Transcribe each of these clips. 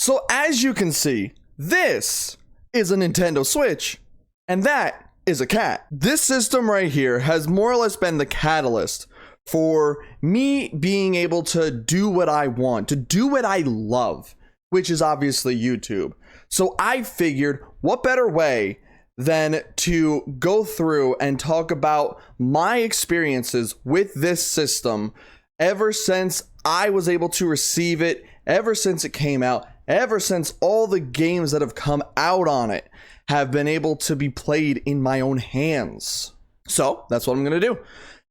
So as you can see, this is a Nintendo Switch, and that is a cat. This system right here has more or less been the catalyst for me being able to do what I want, to do what I love, which is obviously YouTube. So I figured, what better way than to go through and talk about my experiences with this system ever since I was able to receive it, ever since it came out, ever since all the games that have come out on it have been able to be played in my own hands. So that's what I'm going to do.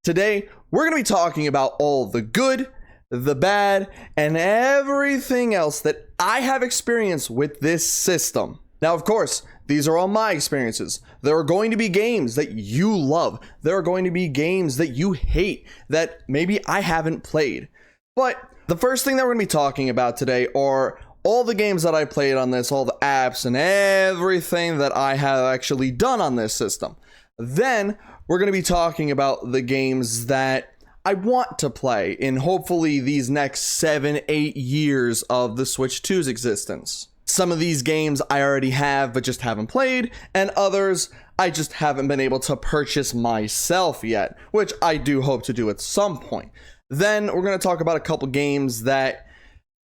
Today, we're going to be talking about all the good, the bad, and everything else that I have experienced with this system. Now, of course, these are all my experiences. There are going to be games that you love. There are going to be games that you hate that maybe I haven't played. But the first thing that we're going to be talking about today are all the games that I played on this, all the apps and everything that I have actually done on this system. Then we're going to be talking about the games that I want to play in hopefully these next 7-8 years of the Switch 2's existence. Some of these games I already have but just haven't played, and others I just haven't been able to purchase myself yet, which I do hope to do at some point. Then we're going to talk about a couple games that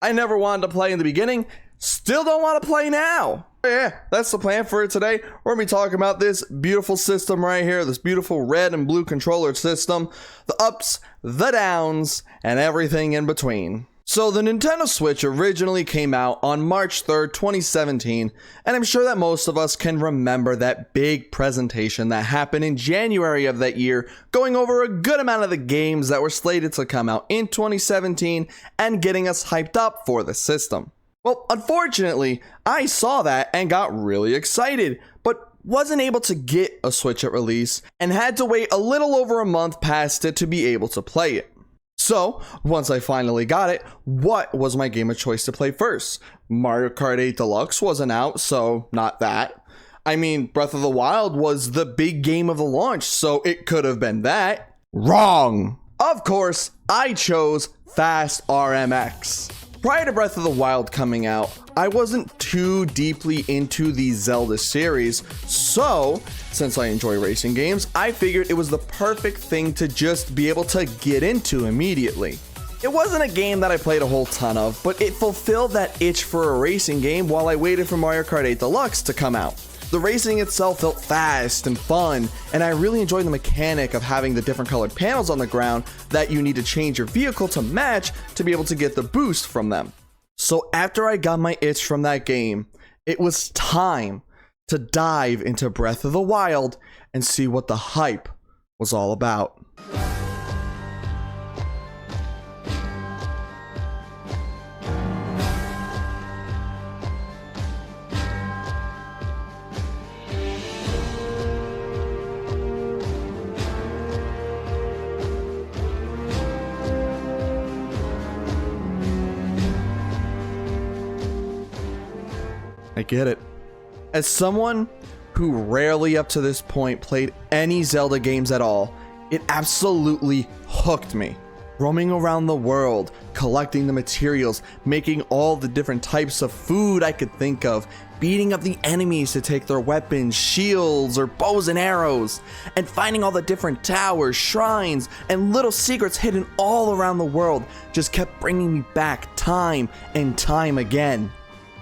I never wanted to play in the beginning, still don't want to play now. Yeah, that's the plan for today. We're going to be talking about this beautiful system right here, this beautiful red and blue controller system, the ups, the downs, and everything in between. So the Nintendo Switch originally came out on March 3rd, 2017, and I'm sure that most of us can remember that big presentation that happened in January of that year, going over a good amount of the games that were slated to come out in 2017 and getting us hyped up for the system. Well, unfortunately, I saw that and got really excited, but wasn't able to get a Switch at release and had to wait a little over a month past it to be able to play it. So, once I finally got it, what was my game of choice to play first? Mario Kart 8 Deluxe wasn't out, so not that. I mean, Breath of the Wild was the big game of the launch, so it could have been that. Wrong! Of course, I chose Fast RMX. Prior to Breath of the Wild coming out, I wasn't too deeply into the Zelda series, so since I enjoy racing games, I figured it was the perfect thing to just be able to get into immediately. It wasn't a game that I played a whole ton of, but it fulfilled that itch for a racing game while I waited for Mario Kart 8 Deluxe to come out. The racing itself felt fast and fun, and I really enjoyed the mechanic of having the different colored panels on the ground that you need to change your vehicle to match to be able to get the boost from them. So after I got my itch from that game, it was time to dive into Breath of the Wild and see what the hype was all about. I get it. As someone who rarely up to this point played any Zelda games at all, it absolutely hooked me. Roaming around the world, collecting the materials, making all the different types of food I could think of, beating up the enemies to take their weapons, shields, or bows and arrows, and finding all the different towers, shrines, and little secrets hidden all around the world just kept bringing me back time and time again.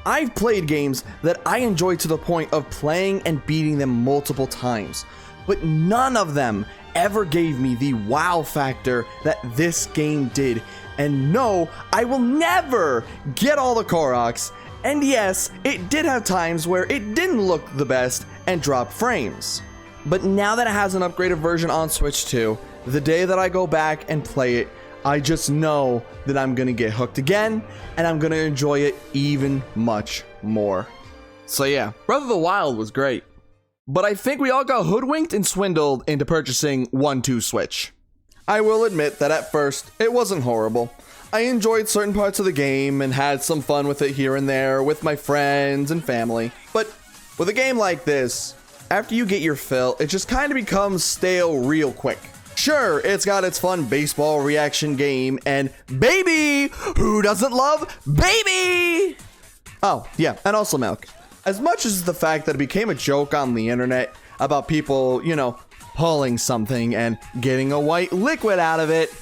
I've played games that I enjoyed to the point of playing and beating them multiple times, but none of them ever gave me the wow factor that this game did. And no, I will never get all the Koroks, and yes, it did have times where it didn't look the best and dropped frames. But now that it has an upgraded version on Switch 2, the day that I go back and play it, I just know that I'm gonna get hooked again, and I'm gonna enjoy it even much more. So yeah, Breath of the Wild was great. But I think we all got hoodwinked and swindled into purchasing 1-2 Switch. I will admit that at first, it wasn't horrible. I enjoyed certain parts of the game and had some fun with it here and there with my friends and family. But with a game like this, after you get your fill, it just kind of becomes stale real quick. Sure, it's got its fun baseball reaction game, and baby, who doesn't love baby? Oh, yeah, and also milk. As much as the fact that it became a joke on the internet about people, you know, pulling something and getting a white liquid out of it,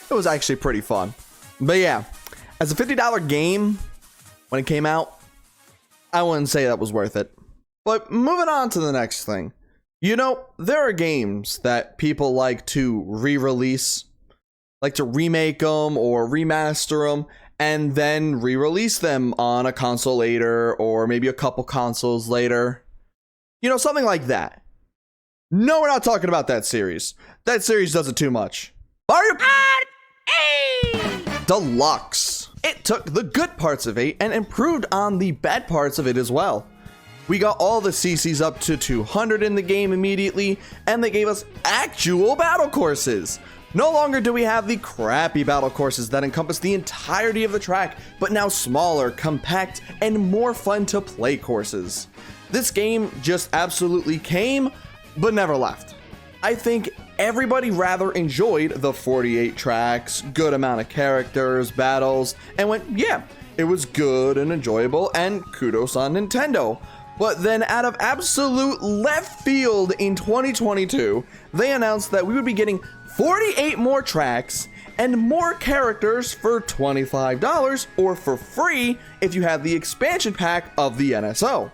it was actually pretty fun. But yeah, as a $50 game, when it came out, I wouldn't say that was worth it. But moving on to the next thing. You know, there are games that people like to re-release, like to remake them or remaster them, and then re-release them on a console later, or maybe a couple consoles later. You know, something like that. No, we're not talking about that series. That series does it too much. Mario Kart 8 Deluxe. It took the good parts of 8 and improved on the bad parts of it as well. We got all the CCs up to 200 in the game immediately, and they gave us actual battle courses. No longer do we have the crappy battle courses that encompass the entirety of the track, but now smaller, compact, and more fun to play courses. This game just absolutely came, but never left. I think everybody rather enjoyed the 48 tracks, good amount of characters, battles, and went, yeah, it was good and enjoyable, and kudos on Nintendo. But then out of absolute left field in 2022, they announced that we would be getting 48 more tracks and more characters for $25 or for free if you had the expansion pack of the NSO.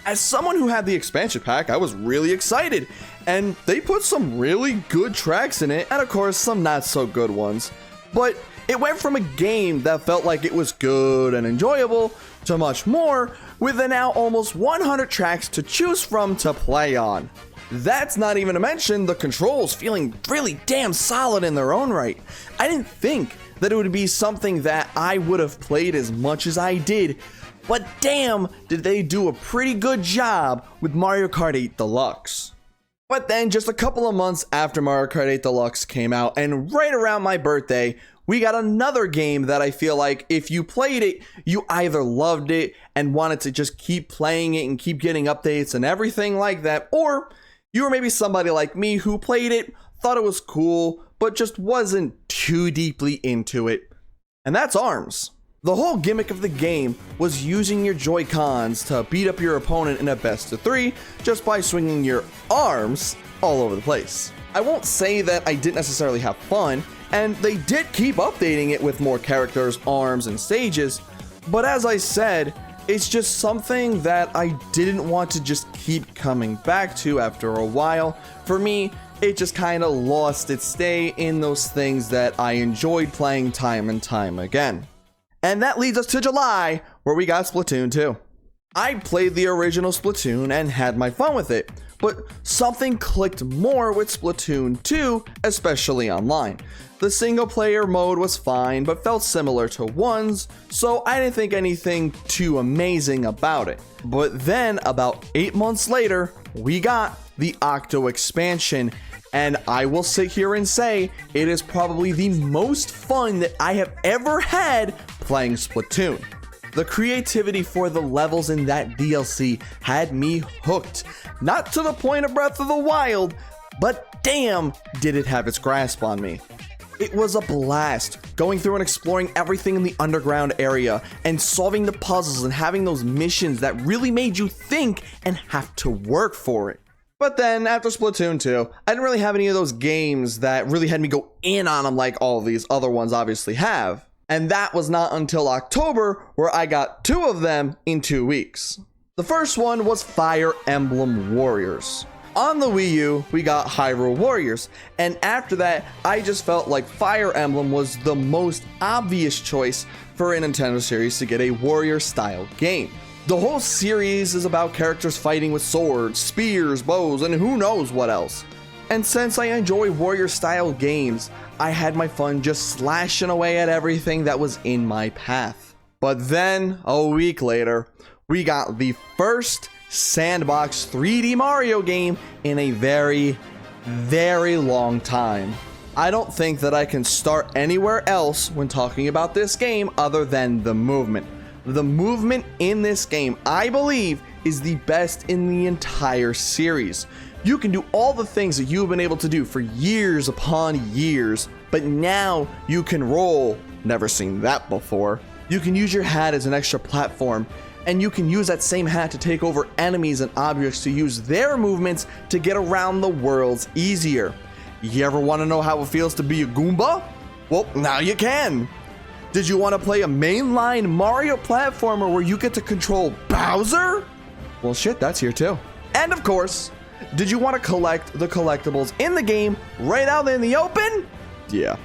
As someone who had the expansion pack, I was really excited, and they put some really good tracks in it, and of course some not so good ones. But it went from a game that felt like it was good and enjoyable to much more, with the now almost 100 tracks to choose from to play on. That's not even to mention the controls feeling really damn solid in their own right. I didn't think that it would be something that I would have played as much as I did, but damn, did they do a pretty good job with Mario Kart 8 Deluxe. But then just a couple of months after Mario Kart 8 Deluxe came out, and right around my birthday, we got another game that I feel like if you played it, you either loved it and wanted to just keep playing it and keep getting updates and everything like that, or you were maybe somebody like me who played it, thought it was cool, but just wasn't too deeply into it. And that's ARMS. The whole gimmick of the game was using your Joy-Cons to beat up your opponent in a best of 3 just by swinging your arms all over the place. I won't say that I didn't necessarily have fun, and they did keep updating it with more characters, arms, and stages, but as I said, it's just something that I didn't want to just keep coming back to after a while. For me, it just kind of lost its stay in those things that I enjoyed playing time and time again. And that leads us to July, where we got Splatoon 2. I played the original Splatoon and had my fun with it, but something clicked more with Splatoon 2, especially online. The single player mode was fine, but felt similar to 1's, so I didn't think anything too amazing about it. But then, about 8 months later, we got the Octo expansion, and I will sit here and say it is probably the most fun that I have ever had playing Splatoon. The creativity for the levels in that DLC had me hooked. Not to the point of Breath of the Wild, but damn, did it have its grasp on me. It was a blast, going through and exploring everything in the underground area and solving the puzzles and having those missions that really made you think and have to work for it. But then after Splatoon 2, I didn't really have any of those games that really had me go in on them like all of these other ones obviously have. And that was not until October, where I got 2 of them in 2 weeks. The first one was Fire Emblem Warriors. On the Wii U, we got Hyrule Warriors, and after that, I just felt like Fire Emblem was the most obvious choice for a Nintendo series to get a warrior-style game. The whole series is about characters fighting with swords, spears, bows, and who knows what else. And since I enjoy warrior-style games, I had my fun just slashing away at everything that was in my path. But then, a week later, we got the first sandbox 3D Mario game in a very, very long time. I don't think that I can start anywhere else when talking about this game other than the movement. The movement in this game, I believe, is the best in the entire series. You can do all the things that you've been able to do for years upon years, but now you can roll. Never seen that before. You can use your hat as an extra platform, and you can use that same hat to take over enemies and objects to use their movements to get around the worlds easier. You ever want to know how it feels to be a Goomba? Well, now you can. Did you want to play a mainline Mario platformer where you get to control Bowser? Well, shit, that's here too. And of course, did you want to collect the collectibles in the game right out in the open? Yeah.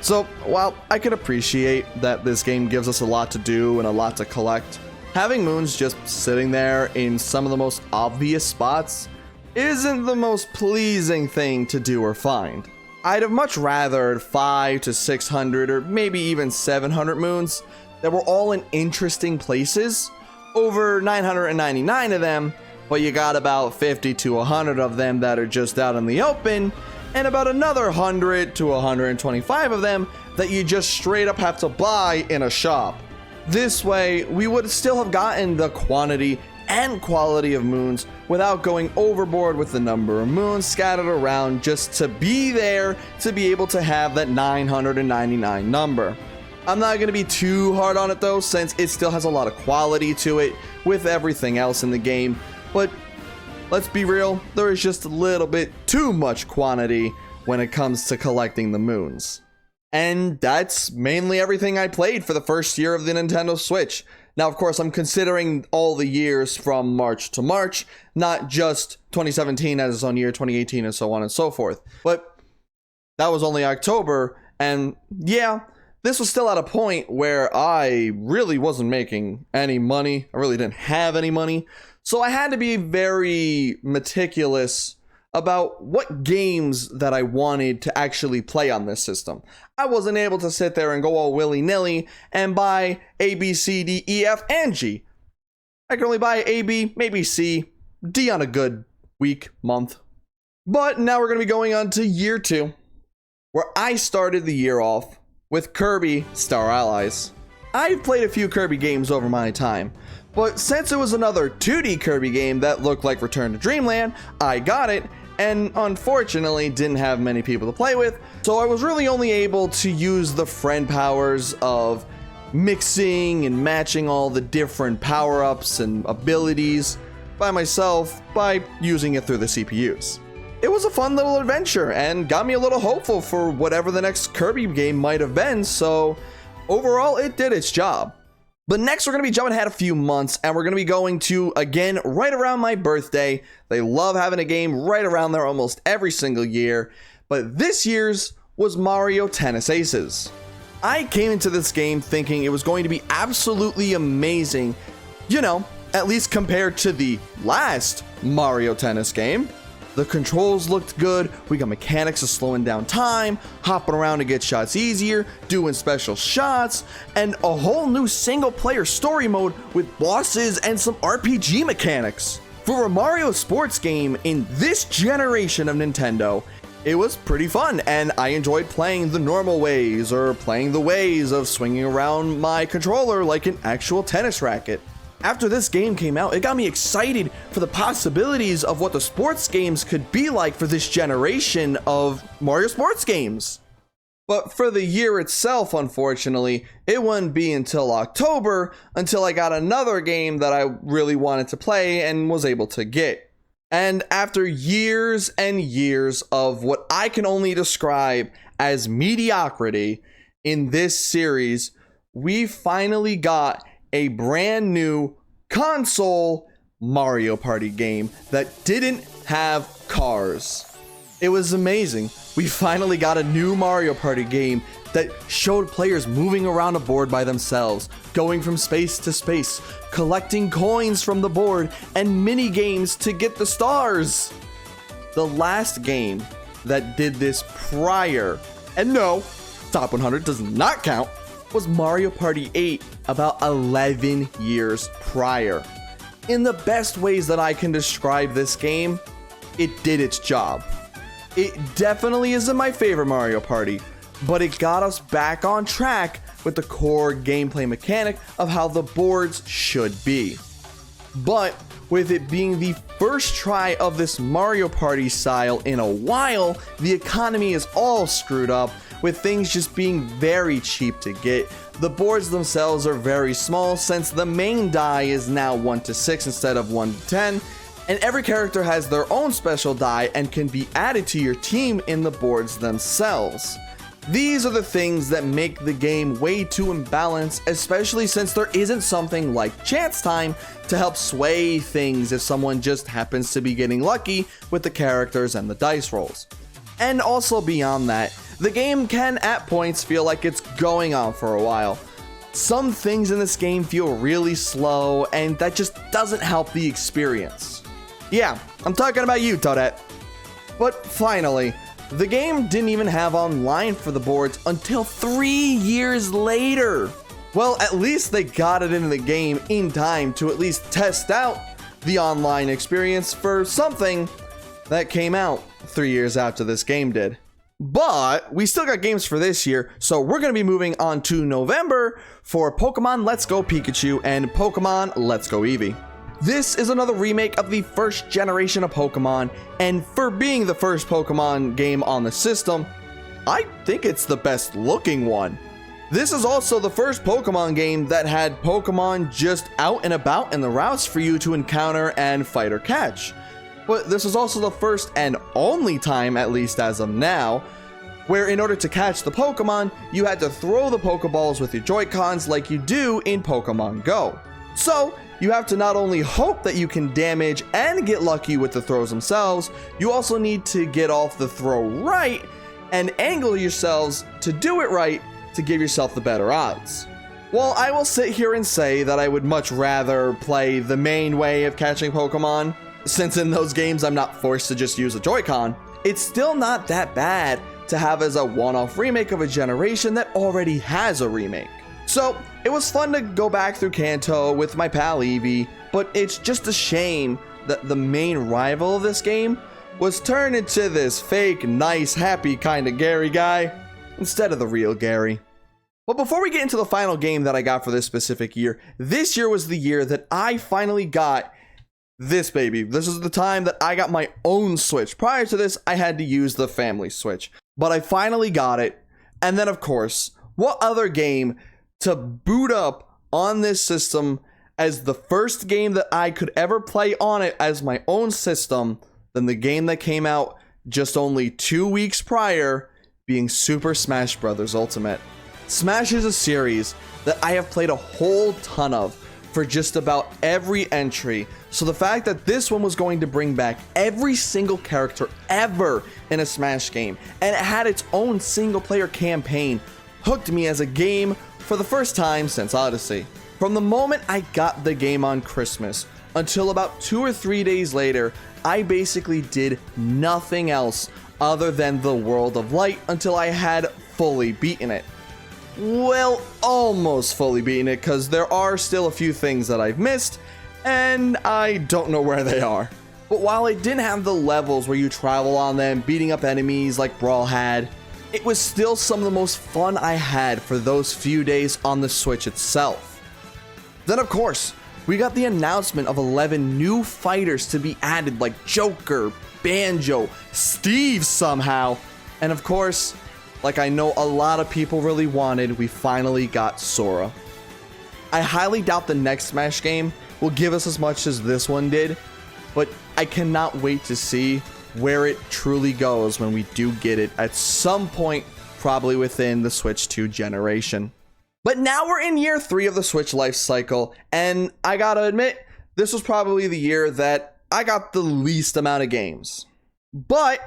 So, while I can appreciate that this game gives us a lot to do and a lot to collect, having moons just sitting there in some of the most obvious spots isn't the most pleasing thing to do or find. I'd have much rather 500 to 600 or maybe even 700 moons that were all in interesting places over 999 of them, but you got about 50 to 100 of them that are just out in the open, and about another 100 to 125 of them that you just straight up have to buy in a shop. This way, we would still have gotten the quantity and quality of moons without going overboard with the number of moons scattered around just to be there to be able to have that 999 number. I'm not going to be too hard on it though, since it still has a lot of quality to it with everything else in the game, but let's be real, there is just a little bit too much quantity when it comes to collecting the moons. And that's mainly everything I played for the first year of the Nintendo Switch. Now, of course, I'm considering all the years from March to March, not just 2017 as its own year, 2018, and so on and so forth. But that was only October, and yeah, this was still at a point where I really wasn't making any money. I really didn't have any money. So I had to be very meticulous about what games that I wanted to actually play on this system. I wasn't able to sit there and go all willy-nilly and buy A, B, C, D, E, F, and G. I can only buy A, B, maybe C, D on a good week, month. But now we're going to be going on to year 2, where I started the year off with Kirby Star Allies. I've played a few Kirby games over my time, but since it was another 2D Kirby game that looked like Return to Dreamland, I got it, and unfortunately didn't have many people to play with, so I was really only able to use the friend powers of mixing and matching all the different power-ups and abilities by myself by using it through the CPUs. It was a fun little adventure and got me a little hopeful for whatever the next Kirby game might have been, so overall it did its job. But next we're going to be jumping ahead a few months, and we're going to be going to, again, right around my birthday. They love having a game right around there almost every single year, but this year's was Mario Tennis Aces. I came into this game thinking it was going to be absolutely amazing, you know, at least compared to the last Mario Tennis game. The controls looked good, we got mechanics of slowing down time, hopping around to get shots easier, doing special shots, and a whole new single player story mode with bosses and some RPG mechanics. For a Mario sports game in this generation of Nintendo, it was pretty fun, and I enjoyed playing the normal ways, or playing the ways of swinging around my controller like an actual tennis racket. After this game came out, it got me excited for the possibilities of what the sports games could be like for this generation of Mario sports games. But for the year itself, unfortunately, it wouldn't be until October until I got another game that I really wanted to play and was able to get. And after years and years of what I can only describe as mediocrity in this series, we finally got a brand new console Mario Party game that didn't have cars. It was amazing. We finally got a new Mario Party game that showed players moving around a board by themselves, going from space to space, collecting coins from the board, and mini games to get the stars. The last game that did this prior, and no, Top 100 does not count, was Mario Party 8 about 11 years prior. In the best ways that I can describe this game, it did its job. It definitely isn't my favorite Mario Party, but it got us back on track with the core gameplay mechanic of how the boards should be. But with it being the first try of this Mario Party style in a while, the economy is all screwed up with things just being very cheap to get. The boards themselves are very small since the main die is now 1 to 6 instead of 1 to 10, and every character has their own special die and can be added to your team in the boards themselves. These are the things that make the game way too imbalanced, especially since there isn't something like chance time to help sway things if someone just happens to be getting lucky with the characters and the dice rolls. And also beyond that, the game can at points feel like it's going on for a while. Some things in this game feel really slow, and that just doesn't help the experience. Yeah, I'm talking about you, Toadette. But finally, the game didn't even have online for the boards until 3 years later. Well, at least they got it into the game in time to at least test out the online experience for something that came out 3 years after this game did. But we still got games for this year, so we're going to be moving on to November for Pokemon Let's Go Pikachu and Pokemon Let's Go Eevee. This is another remake of the first generation of Pokemon, and for being the first Pokemon game on the system, I think it's the best looking one. This is also the first Pokemon game that had Pokemon just out and about in the routes for you to encounter and fight or catch. But this is also the first and only time, at least as of now, where in order to catch the Pokemon, you had to throw the Pokeballs with your Joy-Cons like you do in Pokemon Go. So, you have to not only hope that you can damage and get lucky with the throws themselves, you also need to get off the throw right and angle yourselves to do it right to give yourself the better odds. While I will sit here and say that I would much rather play the main way of catching Pokemon, since in those games I'm not forced to just use a Joy-Con, it's still not that bad to have as a one-off remake of a generation that already has a remake. So, it was fun to go back through Kanto with my pal Eevee, but it's just a shame that the main rival of this game was turned into this fake, nice, happy kind of Gary guy instead of the real Gary. But before we get into the final game that I got for this specific year, this year was the year that I finally got this baby. This is the time that I got my own Switch. Prior to this, I had to use the family Switch, but I finally got it. And then, of course, what other game to boot up on this system as the first game that I could ever play on it as my own system than the game that came out just only 2 weeks prior, being Super Smash Bros. Ultimate. Smash is a series that I have played a whole ton of for just about every entry, so the fact that this one was going to bring back every single character ever in a Smash game, and it had its own single player campaign, hooked me as a game for the first time since Odyssey. From the moment I got the game on Christmas until about 2 or 3 days later, I basically did nothing else other than the World of Light until I had fully beaten it. Well, almost fully beaten it, because there are still a few things that I've missed, and I don't know where they are. But while it didn't have the levels where you travel on them, beating up enemies like Brawl had, it was still some of the most fun I had for those few days on the Switch itself. Then of course, we got the announcement of 11 new fighters to be added like Joker, Banjo, Steve somehow, and of course, like I know a lot of people really wanted, we finally got Sora. I highly doubt the next Smash game will give us as much as this one did, but I cannot wait to see where it truly goes when we do get it at some point, probably within the Switch 2 generation. But now we're in year 3 of the Switch life cycle, and I gotta admit, this was probably the year that I got the least amount of games. But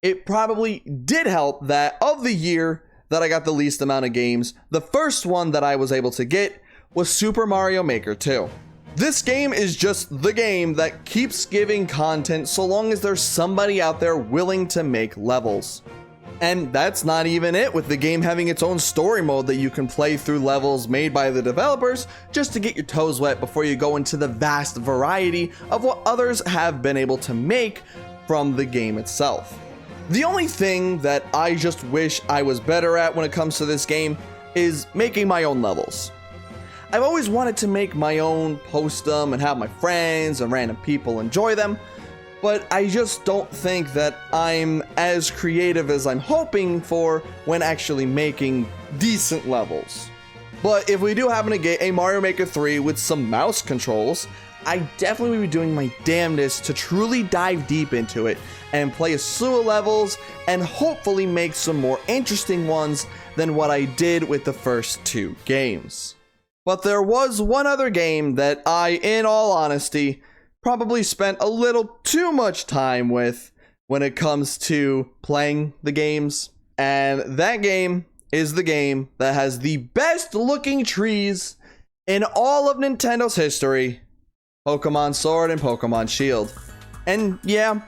it probably did help that of the year that I got the least amount of games, the first one that I was able to get was Super Mario Maker 2. This game is just the game that keeps giving content so long as there's somebody out there willing to make levels. And that's not even it, with the game having its own story mode that you can play through levels made by the developers just to get your toes wet before you go into the vast variety of what others have been able to make from the game itself. The only thing that I just wish I was better at when it comes to this game is making my own levels. I've always wanted to make my own, post them, and have my friends and random people enjoy them, but I just don't think that I'm as creative as I'm hoping for when actually making decent levels. But if we do happen to get a Mario Maker 3 with some mouse controls, I definitely will be doing my damnedest to truly dive deep into it and play a slew of levels and hopefully make some more interesting ones than what I did with the first 2 games. But there was one other game that I, in all honesty, probably spent a little too much time with when it comes to playing the games. And that game is the game that has the best looking trees in all of Nintendo's history: Pokemon Sword and Pokemon Shield. And yeah,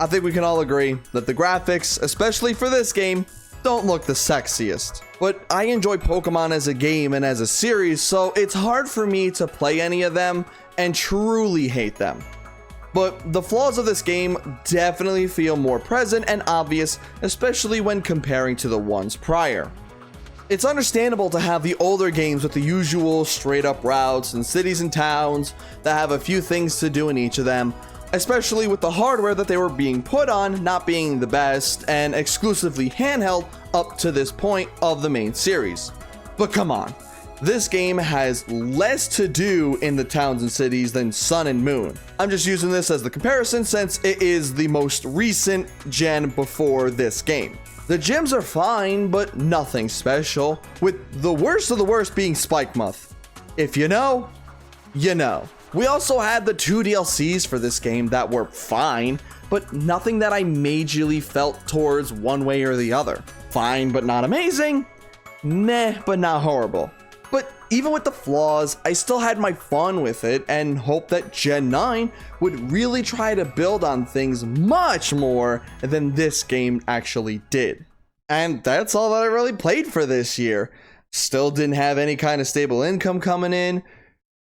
I think we can all agree that the graphics, especially for this game, don't look the sexiest. But I enjoy Pokemon as a game and as a series, so it's hard for me to play any of them and truly hate them. But the flaws of this game definitely feel more present and obvious, especially when comparing to the ones prior. It's understandable to have the older games with the usual straight up routes and cities and towns that have a few things to do in each of them, especially with the hardware that they were being put on not being the best and exclusively handheld up to this point of the main series. But come on, this game has less to do in the towns and cities than Sun and Moon. I'm just using this as the comparison since it is the most recent gen before this game. The gyms are fine, but nothing special, with the worst of the worst being Spikemuth. If you know, you know. We also had the 2 DLCs for this game that were fine, but nothing that I majorly felt towards one way or the other. Fine, but not amazing. Meh, but not horrible. But even with the flaws, I still had my fun with it and hope that Gen 9 would really try to build on things much more than this game actually did. And that's all that I really played for this year. Still didn't have any kind of stable income coming in.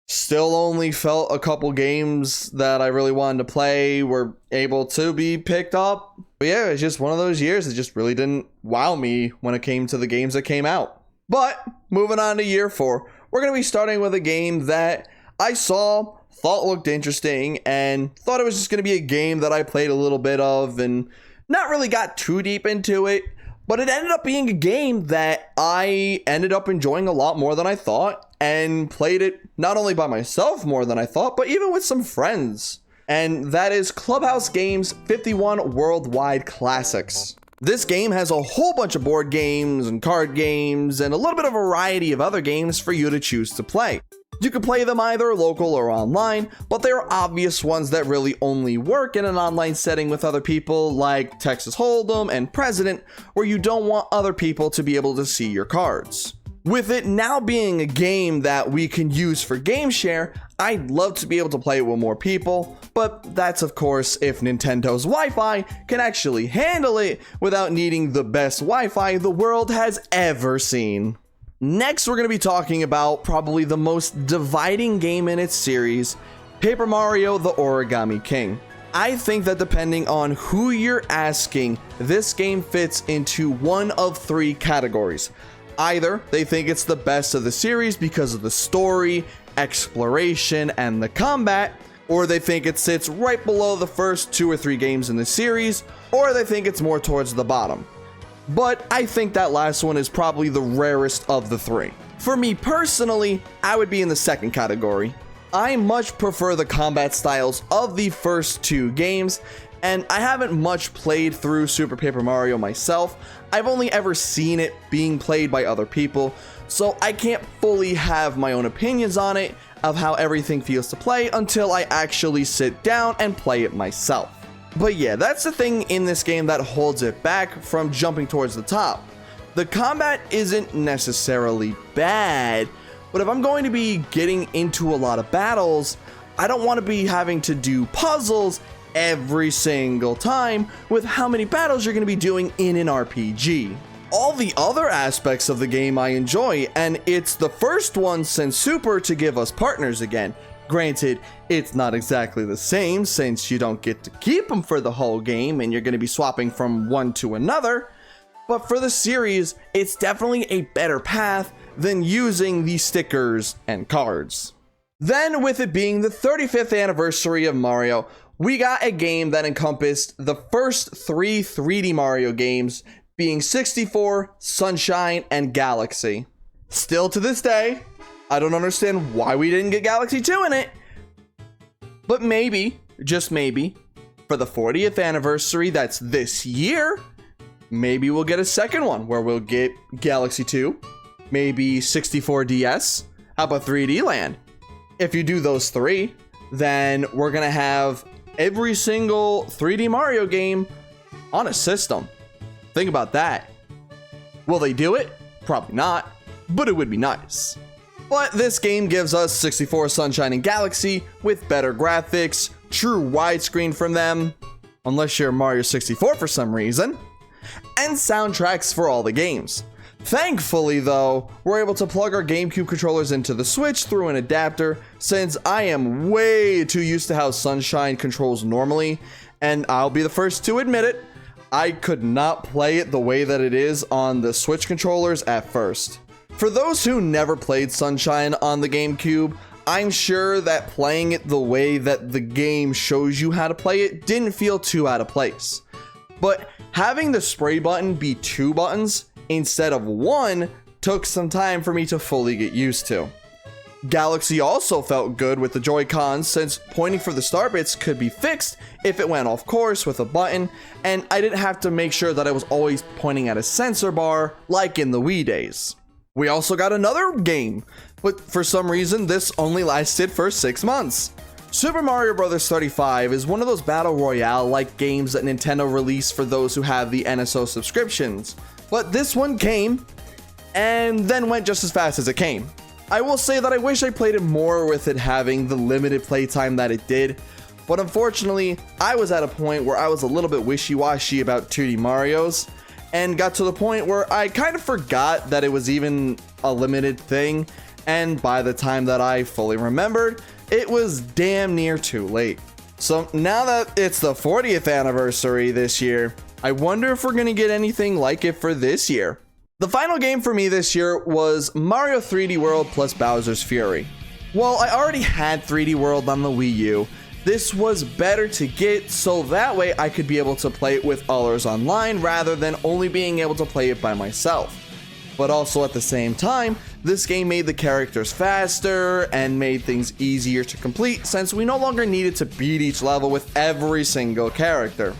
Still only felt a couple games that I really wanted to play were able to be picked up. But yeah, it's just one of those years that just really didn't wow me when it came to the games that came out. But moving on to year 4, we're going to be starting with a game that I saw, thought looked interesting, and thought it was just going to be a game that I played a little bit of and not really got too deep into it. But it ended up being a game that I ended up enjoying a lot more than I thought, and played it not only by myself more than I thought, but even with some friends. And that is Clubhouse Games 51 Worldwide Classics. This game has a whole bunch of board games and card games and a little bit of a variety of other games for you to choose to play. You can play them either local or online, but there are obvious ones that really only work in an online setting with other people, like Texas Hold'em and President, where you don't want other people to be able to see your cards. With it now being a game that we can use for game share, I'd love to be able to play it with more people, but that's of course if Nintendo's Wi-Fi can actually handle it without needing the best Wi-Fi the world has ever seen. Next, we're going to be talking about probably the most dividing game in its series, Paper Mario: The Origami King. I think that depending on who you're asking, this game fits into one of 3 categories. Either they think it's the best of the series because of the story, exploration, and the combat, or they think it sits right below the first 2 or 3 games in the series, or they think it's more towards the bottom. But I think that last one is probably the rarest of the 3. For me personally, I would be in the second category. I much prefer the combat styles of the first 2 games, and I haven't much played through Super Paper Mario myself. I've only ever seen it being played by other people, so I can't fully have my own opinions on it of how everything feels to play until I actually sit down and play it myself. But yeah, that's the thing in this game that holds it back from jumping towards the top. The combat isn't necessarily bad, but if I'm going to be getting into a lot of battles, I don't want to be having to do puzzles every single time with how many battles you're going to be doing in an RPG. All the other aspects of the game I enjoy, and it's the first one since Super to give us partners again. Granted, it's not exactly the same since you don't get to keep them for the whole game and you're going to be swapping from one to another, but for the series, it's definitely a better path than using the stickers and cards. Then, with it being the 35th anniversary of Mario, we got a game that encompassed the first 3 3D Mario games, being 64, Sunshine, and Galaxy. Still to this day, I don't understand why we didn't get Galaxy 2 in it. But maybe, just maybe, for the 40th anniversary that's this year, maybe we'll get a second one where we'll get Galaxy 2, maybe 64 DS, how about 3D Land? If you do those 3, then we're gonna have every single 3D Mario game on a system. Think about that. Will they do it? Probably not, but it would be nice. But this game gives us 64 Sunshine and Galaxy with better graphics, true widescreen from them, unless you're Mario 64 for some reason, and soundtracks for all the games. Thankfully though, we're able to plug our GameCube controllers into the Switch through an adapter, since I am way too used to how Sunshine controls normally, and I'll be the first to admit it, I could not play it the way that it is on the Switch controllers at first. For those who never played Sunshine on the GameCube, I'm sure that playing it the way that the game shows you how to play it didn't feel too out of place. But having the spray button be 2 buttons instead of 1 took some time for me to fully get used to. Galaxy also felt good with the Joy-Cons, since pointing for the star bits could be fixed if it went off course with a button, and I didn't have to make sure that I was always pointing at a sensor bar like in the Wii days. We also got another game, but for some reason this only lasted for 6 months. Super Mario Bros. 35 is one of those Battle Royale-like games that Nintendo released for those who have the NSO subscriptions, but this one came and then went just as fast as it came. I will say that I wish I played it more with it having the limited playtime that it did, but unfortunately I was at a point where I was a little bit wishy-washy about 2D Marios, and got to the point where I kind of forgot that it was even a limited thing, and by the time that I fully remembered, it was damn near too late. So now that it's the 40th anniversary this year, I wonder if we're gonna get anything like it for this year. The final game for me this year was Mario 3D World plus Bowser's Fury. While I already had 3D World on the Wii U, this was better to get so that way I could be able to play it with others online rather than only being able to play it by myself. But also at the same time, this game made the characters faster and made things easier to complete, since we no longer needed to beat each level with every single character.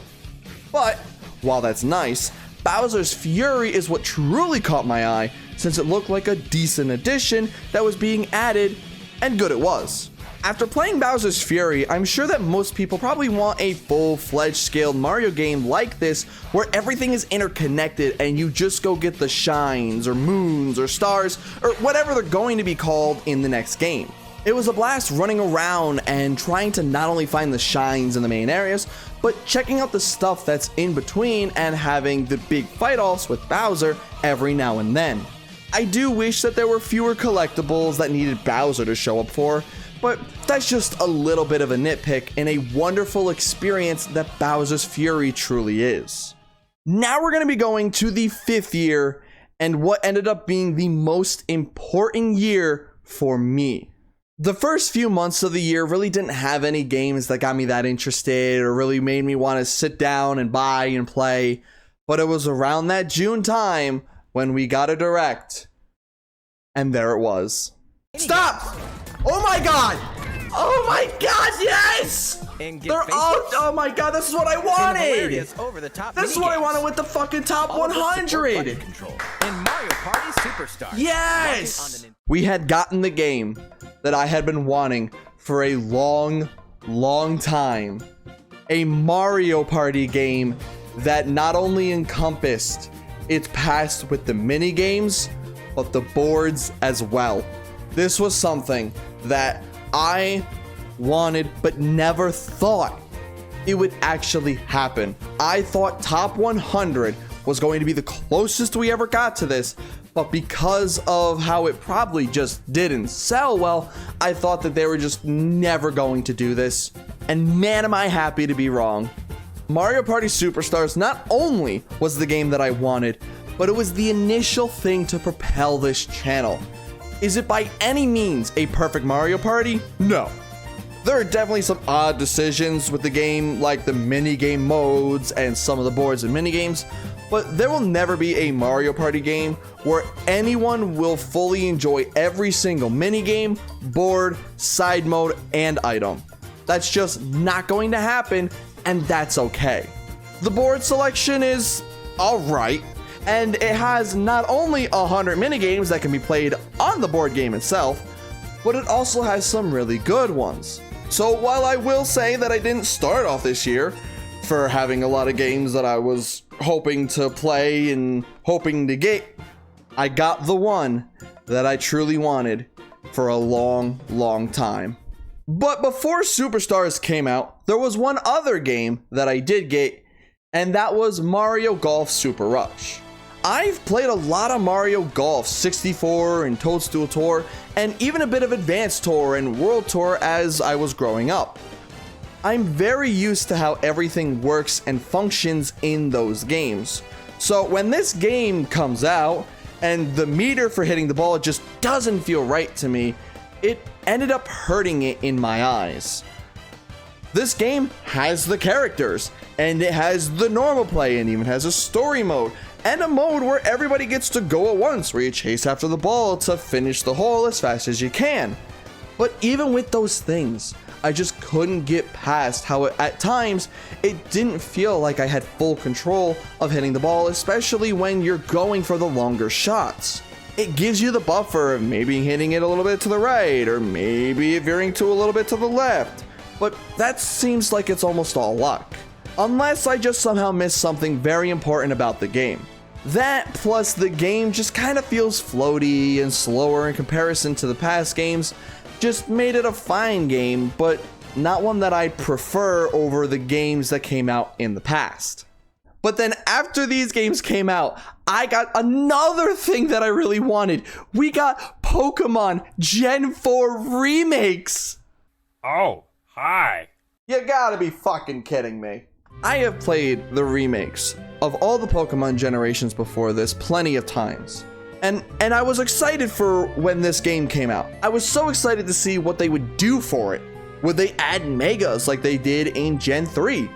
But while that's nice, Bowser's Fury is what truly caught my eye, since it looked like a decent addition that was being added, and good it was. After playing Bowser's Fury, I'm sure that most people probably want a full-fledged scaled Mario game like this, where everything is interconnected and you just go get the shines or moons or stars or whatever they're going to be called in the next game. It was a blast running around and trying to not only find the shines in the main areas, but checking out the stuff that's in between and having the big fight-offs with Bowser every now and then. I do wish that there were fewer collectibles that needed Bowser to show up for, but that's just a little bit of a nitpick in a wonderful experience that Bowser's Fury truly is. Now we're going to be going to the 5th year and what ended up being the most important year for me. The first few months of the year really didn't have any games that got me that interested or really made me want to sit down and buy and play, but it was around that June time when we got a direct, and there it was. Stop! Oh my god! Oh my god, yes! Oh my god, this is what I wanted! This is what I wanted with the fucking top 100! In Mario Party Superstar. Yes! We had gotten the game that I had been wanting for a long time. A Mario Party game that not only encompassed its past with the mini games, but the boards as well. This was something that I wanted but never thought it would actually happen. I thought top 100 was going to be the closest we ever got to this, but because of how it probably just didn't sell well, I thought that they were just never going to do this. And man, am I happy to be wrong. Mario Party Superstars not only was the game that I wanted, but it was the initial thing to propel this channel. Is it by any means a perfect Mario Party? No. There are definitely some odd decisions with the game, like the mini game modes and some of the boards and mini games, but there will never be a Mario Party game where anyone will fully enjoy every single mini game, board, side mode, and item. That's just not going to happen, and that's okay. The board selection is alright, and it has not only 100 minigames that can be played on the board game itself, but it also has some really good ones. So while I will say that I didn't start off this year for having a lot of games that I was hoping to play and hoping to get, I got the one that I truly wanted for a long time. But before Superstars came out, there was one other game that I did get, and that was Mario Golf Super Rush. I've played a lot of Mario Golf 64 and Toadstool Tour, and even a bit of Advanced Tour and World Tour as I was growing up. I'm very used to how everything works and functions in those games. So when this game comes out, and the meter for hitting the ball just doesn't feel right to me, it ended up hurting it in my eyes. This game has the characters, and it has the normal play, and even has a story mode, and a mode where everybody gets to go at once, where you chase after the ball to finish the hole as fast as you can. But even with those things, I just couldn't get past how at times it didn't feel like I had full control of hitting the ball, especially when you're going for the longer shots. It gives you the buffer of maybe hitting it a little bit to the right, or maybe veering to a little bit to the left, but that seems like it's almost all luck. Unless I just somehow missed something very important about the game. That plus the game just kind of feels floaty and slower in comparison to the past games, just made it a fine game, but not one that I'd prefer over the games that came out in the past. But then after these games came out, I got another thing that I really wanted. We got Pokemon Gen 4 remakes. Oh, hi. You gotta be fucking kidding me. I have played the remakes of all the Pokemon generations before this plenty of times. And I was excited for when this game came out. I was so excited to see what they would do for it. Would they add Megas like they did in Gen 3?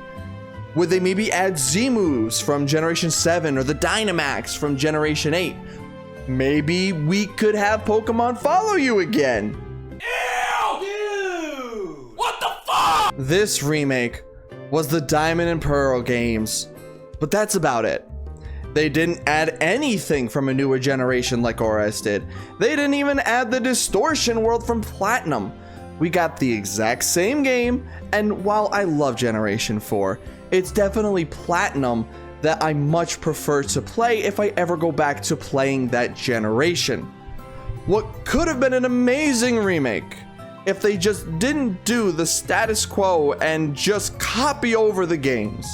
Would they maybe add Z-moves from Generation 7 or the Dynamax from Generation 8? Maybe we could have Pokemon follow you again. Ew! Dude! What the fuck? This remake was the Diamond and Pearl games, but that's about it. They didn't add anything from a newer generation like ORS did. They didn't even add the Distortion world from Platinum. We got the exact same game, and while I love Generation 4, it's definitely Platinum that I much prefer to play if I ever go back to playing that generation. What could have been an amazing remake if they just didn't do the status quo and just copy over the games,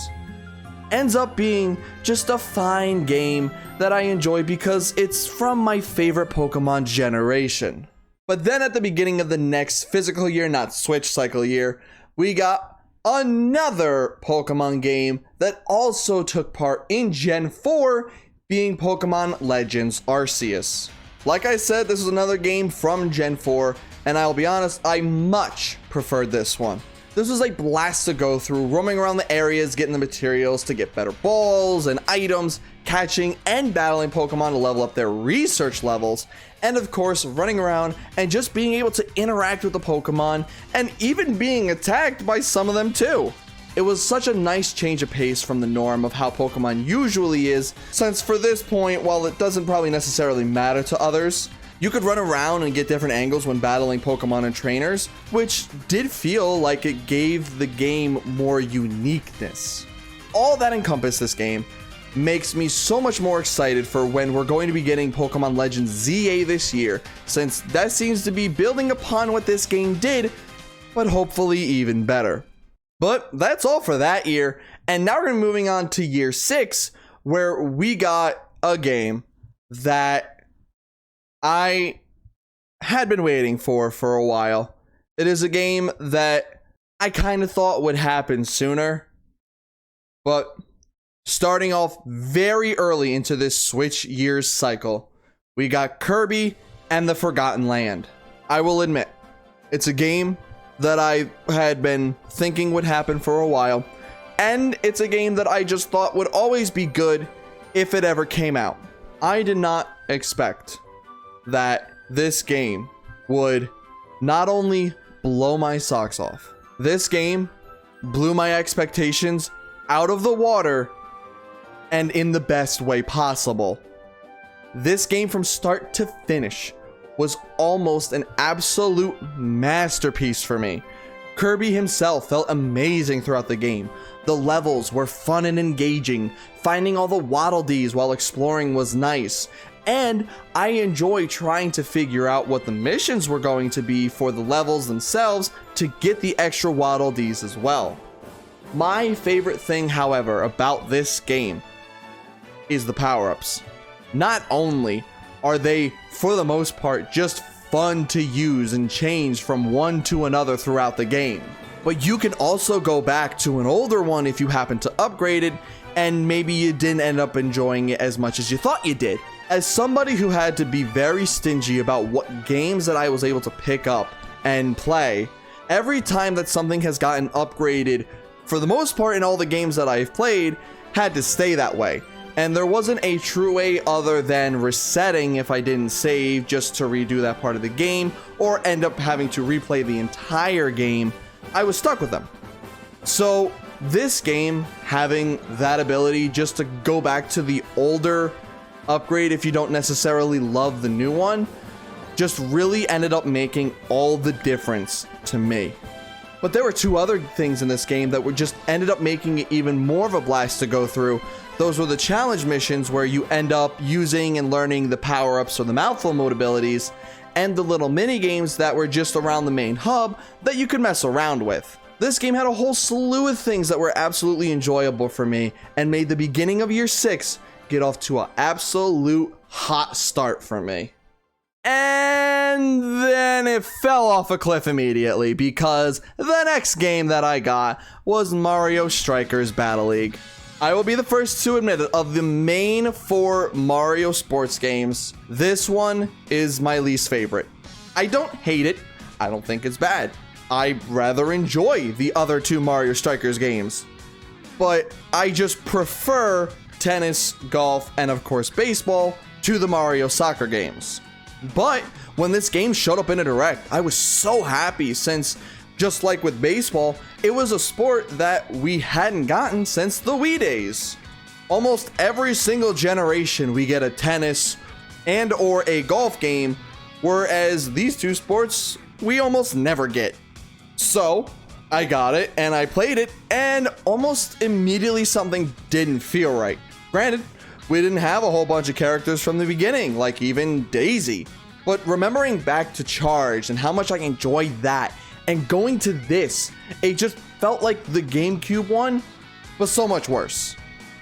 ends up being just a fine game that I enjoy because it's from my favorite Pokemon generation. But then at the beginning of the next physical year, not Switch cycle year, we got another Pokemon game that also took part in Gen 4, being Pokemon Legends Arceus. Like I said, this is another game from Gen 4, and I'll be honest, I much preferred this one. This was a blast to go through, roaming around the areas, getting the materials to get better balls and items, catching and battling Pokemon to level up their research levels, and of course, running around and just being able to interact with the Pokemon, and even being attacked by some of them too. It was such a nice change of pace from the norm of how Pokemon usually is, since for this point, while it doesn't probably necessarily matter to others, you could run around and get different angles when battling Pokemon and trainers, which did feel like it gave the game more uniqueness. All that encompassed this game makes me so much more excited for when we're going to be getting Pokemon Legends ZA this year, since that seems to be building upon what this game did, but hopefully even better. But that's all for that year, and now we're moving on to year 6, where we got a game that I had been waiting for a while. It is a game that I kind of thought would happen sooner, but starting off very early into this Switch years cycle, we got Kirby and the Forgotten Land. I will admit, it's a game that I had been thinking would happen for a while, and it's a game that I just thought would always be good if it ever came out. I did not expect that this game would not only blow my socks off, this game blew my expectations out of the water and in the best way possible. This game from start to finish was almost an absolute masterpiece for me. Kirby himself felt amazing throughout the game. The levels were fun and engaging. Finding all the Waddle Dees while exploring was nice. And I enjoy trying to figure out what the missions were going to be for the levels themselves to get the extra Waddle Dees as well. My favorite thing, however, about this game is the power-ups. Not only are they, for the most part, just fun to use and change from one to another throughout the game, but you can also go back to an older one if you happen to upgrade it, and maybe you didn't end up enjoying it as much as you thought you did. As somebody who had to be very stingy about what games that I was able to pick up and play, every time that something has gotten upgraded, for the most part in all the games that I've played, had to stay that way. And there wasn't a true way other than resetting if I didn't save just to redo that part of the game, or end up having to replay the entire game. I was stuck with them. So this game having that ability just to go back to the older upgrade if you don't necessarily love the new one, just really ended up making all the difference to me. But there were two other things in this game that were just ended up making it even more of a blast to go through. Those were the challenge missions where you end up using and learning the power-ups or the mouthful mode abilities, and the little mini games that were just around the main hub that you could mess around with. This game had a whole slew of things that were absolutely enjoyable for me and made the beginning of year 6 get off to an absolute hot start for me. And then it fell off a cliff immediately because the next game that I got was Mario Strikers Battle League. I will be the first to admit that of the main 4 Mario sports games, this one is my least favorite. I don't hate it. I don't think it's bad. I rather enjoy the other 2 Mario Strikers games. But I just prefer tennis, golf, and of course baseball to the Mario soccer games. But when this game showed up in a direct, I was so happy since, just like with baseball, it was a sport that we hadn't gotten since the Wii days. Almost every single generation we get a tennis and or a golf game, whereas these 2 sports we almost never get. So I got it and I played it, and almost immediately something didn't feel right. Granted, we didn't have a whole bunch of characters from the beginning, like even Daisy. But remembering back to Charge and how much I enjoyed that, and going to this, it just felt like the GameCube one was so much worse.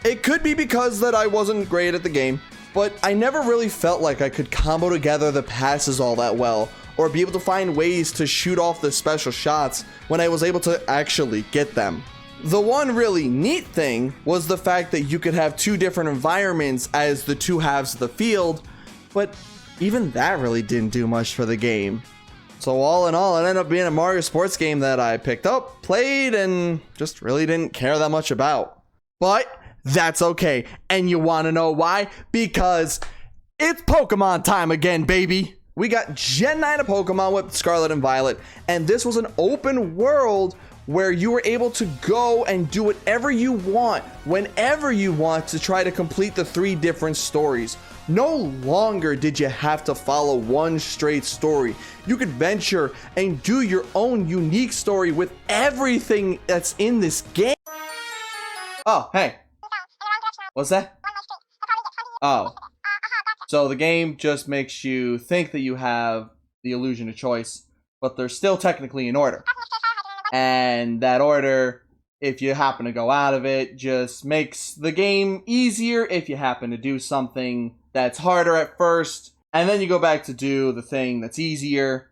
It could be because that I wasn't great at the game, but I never really felt like I could combo together the passes all that well, or be able to find ways to shoot off the special shots when I was able to actually get them. The one really neat thing was the fact that you could have 2 different environments as the 2 halves of the field, but even that really didn't do much for the game. So all in all, it ended up being a Mario sports game that I picked up, played, and just really didn't care that much about. But that's okay. And you want to know why? Because it's Pokemon time again, baby. We got Gen 9 of Pokemon with Scarlet and Violet, and this was an open world where you were able to go and do whatever you want, whenever you want, to try to complete the 3 different stories. No longer did you have to follow one straight story. You could venture and do your own unique story with everything that's in this game. Oh, hey. What's that? Oh. So the game just makes you think that you have the illusion of choice, but there's still technically an order. And that order, if you happen to go out of it, just makes the game easier if you happen to do something that's harder at first, and then you go back to do the thing that's easier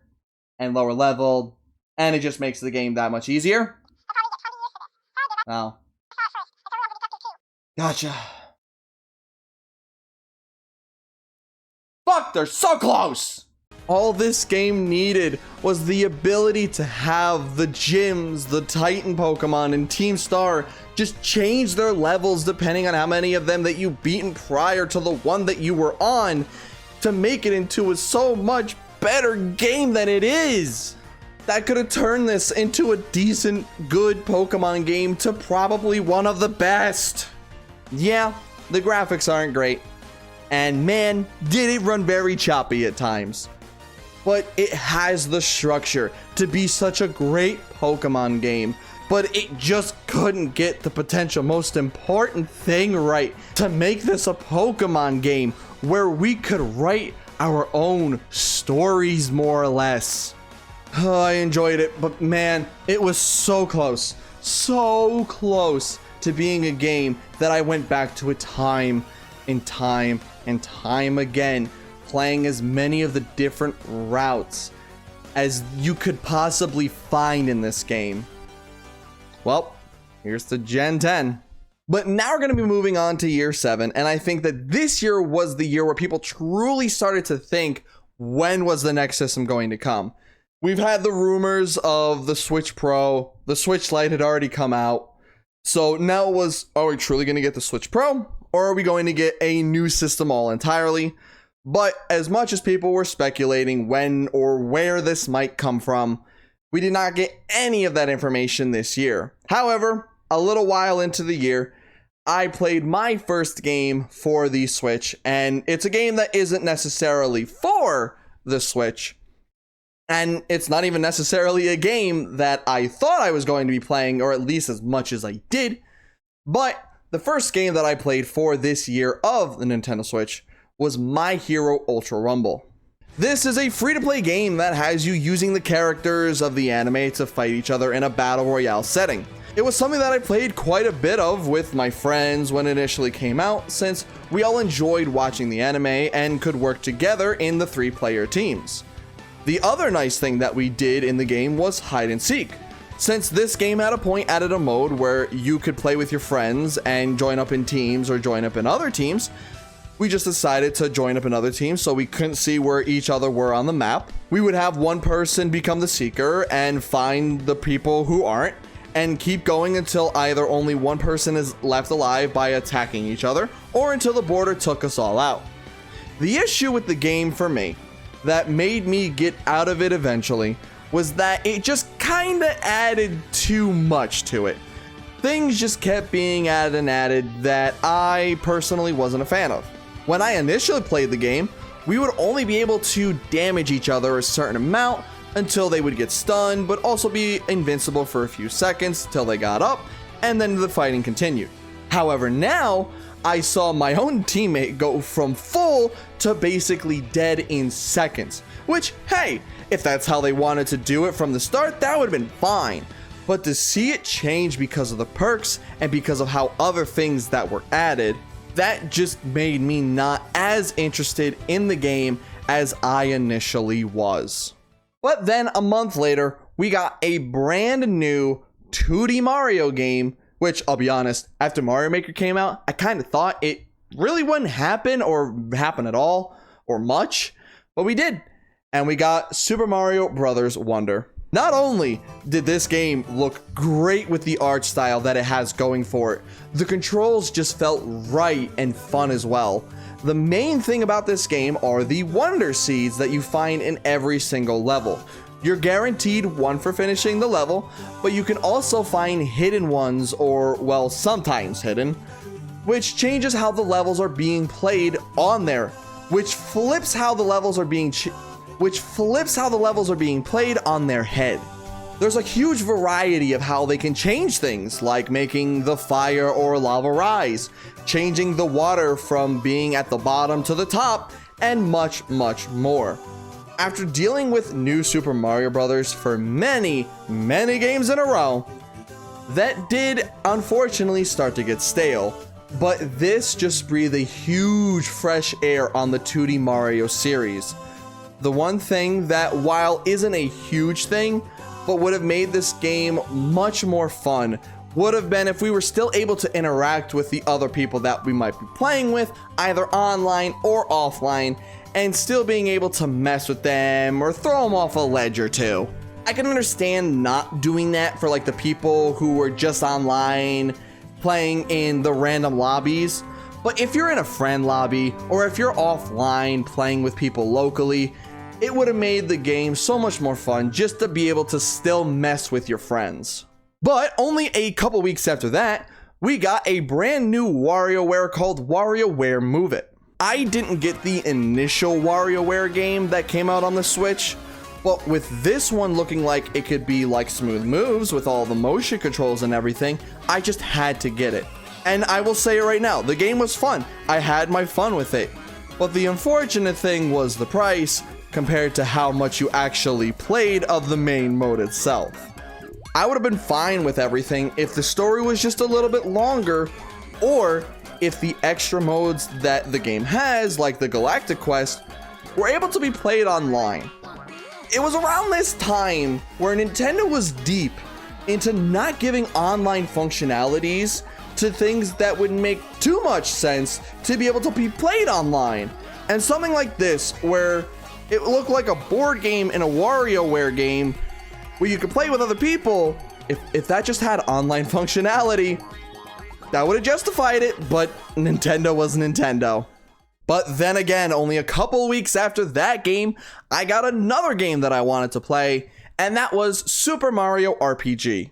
and lower leveled, and it just makes the game that much easier. Well, gotcha. Fuck, they're so close! All this game needed was the ability to have the gyms, the Titan Pokemon, and Team Star just change their levels depending on how many of them that you've beaten prior to the one that you were on, to make it into a so much better game than it is. That could have turned this into a decent, good Pokemon game to probably one of the best. Yeah, the graphics aren't great, and man, did it run very choppy at times. But it has the structure to be such a great Pokemon game, but it just couldn't get the potential most important thing right, to make this a Pokemon game where we could write our own stories, more or less. Oh, I enjoyed it, but man, it was so close to being a game that I went back to it time and time and time again, playing as many of the different routes as you could possibly find in this game. Well, here's to Gen 10. But now we're going to be moving on to year 7, and I think that this year was the year where people truly started to think, when was the next system going to come? We've had the rumors of the Switch Pro, the Switch Lite had already come out, so now it was, are we truly going to get the Switch Pro, or are we going to get a new system all entirely? But as much as people were speculating when or where this might come from, we did not get any of that information this year. However, a little while into the year, I played my first game for the Switch, and it's a game that isn't necessarily for the Switch, and it's not even necessarily a game that I thought I was going to be playing, or at least as much as I did. But the first game that I played for this year of the Nintendo Switch was My Hero Ultra Rumble. This is a free-to-play game that has you using the characters of the anime to fight each other in a battle royale setting. It was something that I played quite a bit of with my friends when it initially came out, since we all enjoyed watching the anime and could work together in the 3-player teams. The other nice thing that we did in the game was hide and seek. Since this game had added a mode where you could play with your friends and join up in teams or join up in other teams, we just decided to join up in other teams so we couldn't see where each other were on the map. We would have one person become the seeker and find the people who aren't, and keep going until either only one person is left alive by attacking each other, or until the border took us all out. The issue with the game for me that made me get out of it eventually was that it just kinda added too much to it. Things just kept being added and added that I personally wasn't a fan of. When I initially played the game, we would only be able to damage each other a certain amount until they would get stunned, but also be invincible for a few seconds till they got up, and then the fighting continued. However, now I saw my own teammate go from full to basically dead in seconds, which, hey, if that's how they wanted to do it from the start, that would have been fine. But to see it change because of the perks and because of how other things that were added, that just made me not as interested in the game as I initially was. But then a month later, we got a brand new 2D Mario game, which I'll be honest, after Mario Maker came out, I kind of thought it really wouldn't happen or happen at all or much, but we did. And we got Super Mario Bros. Wonder. Not only did this game look great with the art style that it has going for it, the controls just felt right and fun as well. The main thing about this game are the Wonder Seeds that you find in every single level. You're guaranteed one for finishing the level, but you can also find hidden ones, or, well, sometimes hidden, which changes how the levels are being played on there, which flips how the levels are being played on their head. There's a huge variety of how they can change things, like making the fire or lava rise, changing the water from being at the bottom to the top, and much, much more. After dealing with new Super Mario Bros. For many, many games in a row, that did unfortunately start to get stale, but this just breathed a huge fresh air on the 2D Mario series. The one thing that, while isn't a huge thing, but would have made this game much more fun, would have been if we were still able to interact with the other people that we might be playing with, either online or offline, and still being able to mess with them or throw them off a ledge or two. I can understand not doing that for like the people who were just online playing in the random lobbies, but if you're in a friend lobby or if you're offline playing with people locally, it would have made the game so much more fun just to be able to still mess with your friends. But only a couple weeks after that, we got a brand new WarioWare called WarioWare Move It. I didn't get the initial WarioWare game that came out on the Switch, but with this one looking like it could be like Smooth Moves with all the motion controls and everything, I just had to get it. And I will say it right now, the game was fun. I had my fun with it. But the unfortunate thing was the price compared to how much you actually played of the main mode itself. I would have been fine with everything if the story was just a little bit longer, or if the extra modes that the game has, like the Galactic Quest, were able to be played online. It was around this time where Nintendo was deep into not giving online functionalities to things that would make too much sense to be able to be played online. And something like this, where it looked like a board game in a WarioWare game where you could play with other people, if that just had online functionality, that would have justified it, but Nintendo was Nintendo. But then again, only a couple weeks after that game, I got another game that I wanted to play, and that was Super Mario RPG.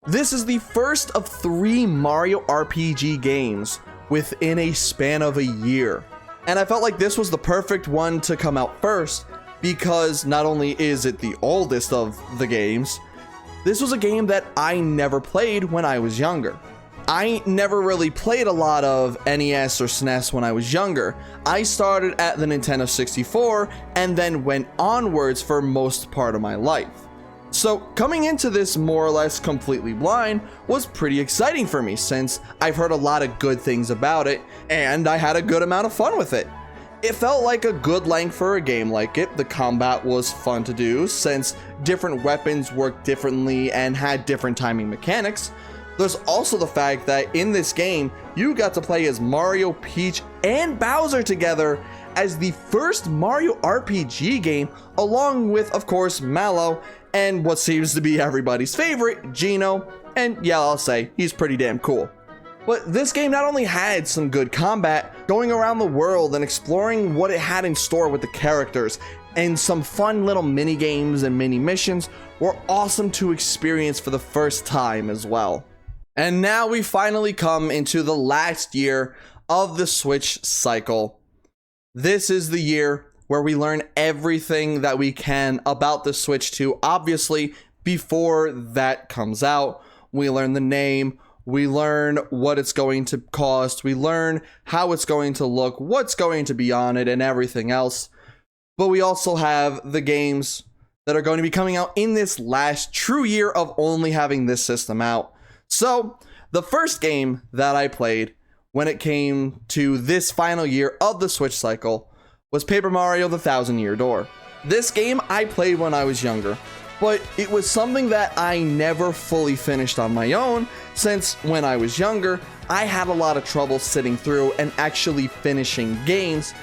This is the first of 3 Mario RPG games within a span of a year. And I felt like this was the perfect one to come out first, because not only is it the oldest of the games, this was a game that I never played when I was younger. I never really played a lot of NES or SNES when I was younger. I started at the Nintendo 64 and then went onwards for most part of my life. So coming into this more or less completely blind was pretty exciting for me, since I've heard a lot of good things about it and I had a good amount of fun with it. It felt like a good length for a game like it. The combat was fun to do since different weapons worked differently and had different timing mechanics. There's also the fact that in this game, you got to play as Mario, Peach, and Bowser together as the first Mario RPG game, along with, of course, Mallow, and what seems to be everybody's favorite, Geno, and yeah, I'll say, he's pretty damn cool. But this game not only had some good combat, going around the world and exploring what it had in store with the characters, and some fun little mini games and mini missions were awesome to experience for the first time as well. And now we finally come into the last year of the Switch cycle. This is the year where we learn everything that we can about the Switch 2. Obviously, before that comes out, we learn the name, we learn what it's going to cost, we learn how it's going to look, what's going to be on it, and everything else. But we also have the games that are going to be coming out in this last true year of only having this system out. So, the first game that I played when it came to this final year of the Switch cycle was Paper Mario: The Thousand Year Door. This game I played when I was younger, but it was something that I never fully finished on my own, since when I was younger, I had a lot of trouble sitting through and actually finishing games,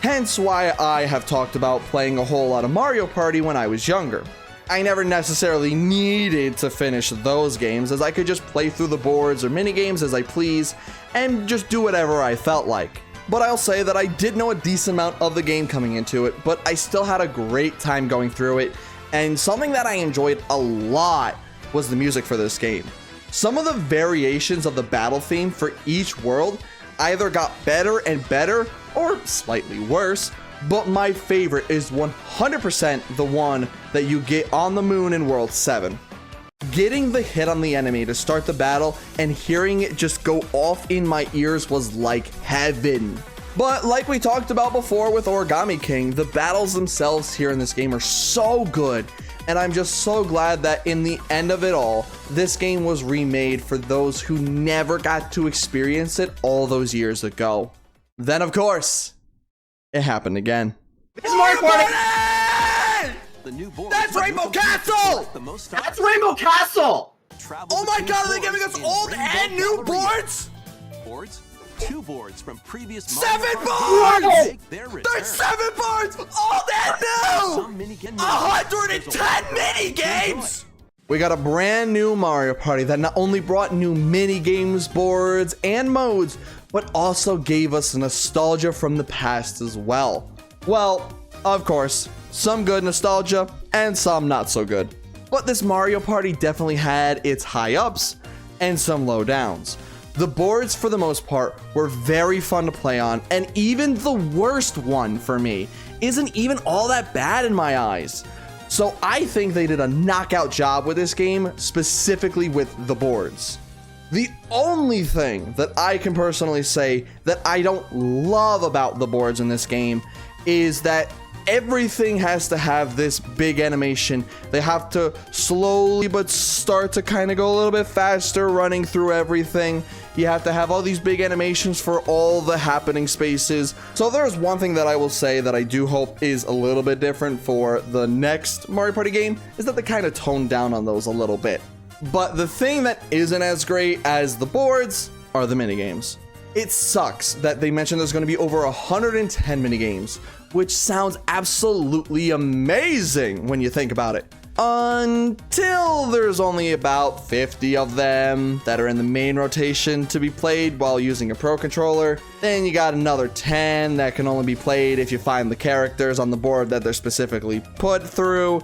hence why I have talked about playing a whole lot of Mario Party when I was younger. I never necessarily needed to finish those games, as I could just play through the boards or mini games as I please and just do whatever I felt like. But I'll say that I did know a decent amount of the game coming into it, but I still had a great time going through it, and something that I enjoyed a lot was the music for this game. Some of the variations of the battle theme for each world either got better and better or slightly worse, but my favorite is 100% the one that you get on the moon in World 7. Getting the hit on the enemy to start the battle and hearing it just go off in my ears was like heaven. But like we talked about before with Origami King, the battles themselves here in this game are so good, and I'm just so glad that in the end of it all, this game was remade for those who never got to experience it all those years ago. Then of course, it happened again. It's Mario Party! That's Rainbow Castle! That's Rainbow Castle! Oh my god, are they giving us old and new boards? 2 boards from previous 7 Mario boards! make their return. There's 7 boards! All that new! Some mini-games. 110 mini games! We got a brand new Mario Party that not only brought new mini games, boards, and modes, but also gave us nostalgia from the past as well. Well, of course, some good nostalgia and some not so good. But this Mario Party definitely had its high ups and some low downs. The boards, for the most part, were very fun to play on, and even the worst one for me isn't even all that bad in my eyes. So I think they did a knockout job with this game, specifically with the boards. The only thing that I can personally say that I don't love about the boards in this game is that everything has to have this big animation. They have to slowly but start to kind of go a little bit faster running through everything. You have to have all these big animations for all the happening spaces. So there's one thing that I will say that I do hope is a little bit different for the next Mario Party game is that they kind of toned down on those a little bit. But the thing that isn't as great as the boards are the minigames. It sucks that they mentioned there's going to be over 110 minigames, which sounds absolutely amazing when you think about it. Until there's only about 50 of them that are in the main rotation to be played while using a Pro Controller. Then you got another 10 that can only be played if you find the characters on the board that they're specifically put through.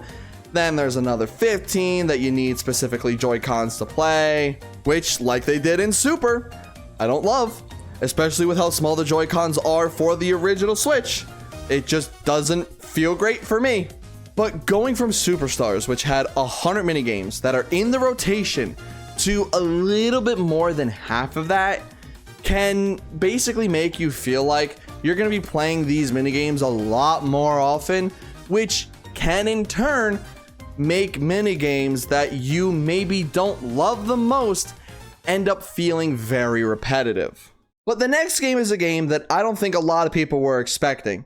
Then there's another 15 that you need specifically Joy-Cons to play, which, like they did in Super, I don't love, especially with how small the Joy-Cons are for the original Switch. It just doesn't feel great for me. But going from Superstars, which had 100 minigames that are in the rotation, to a little bit more than half of that, can basically make you feel like you're going to be playing these minigames a lot more often, which can in turn make minigames that you maybe don't love the most end up feeling very repetitive. But the next game is a game that I don't think a lot of people were expecting.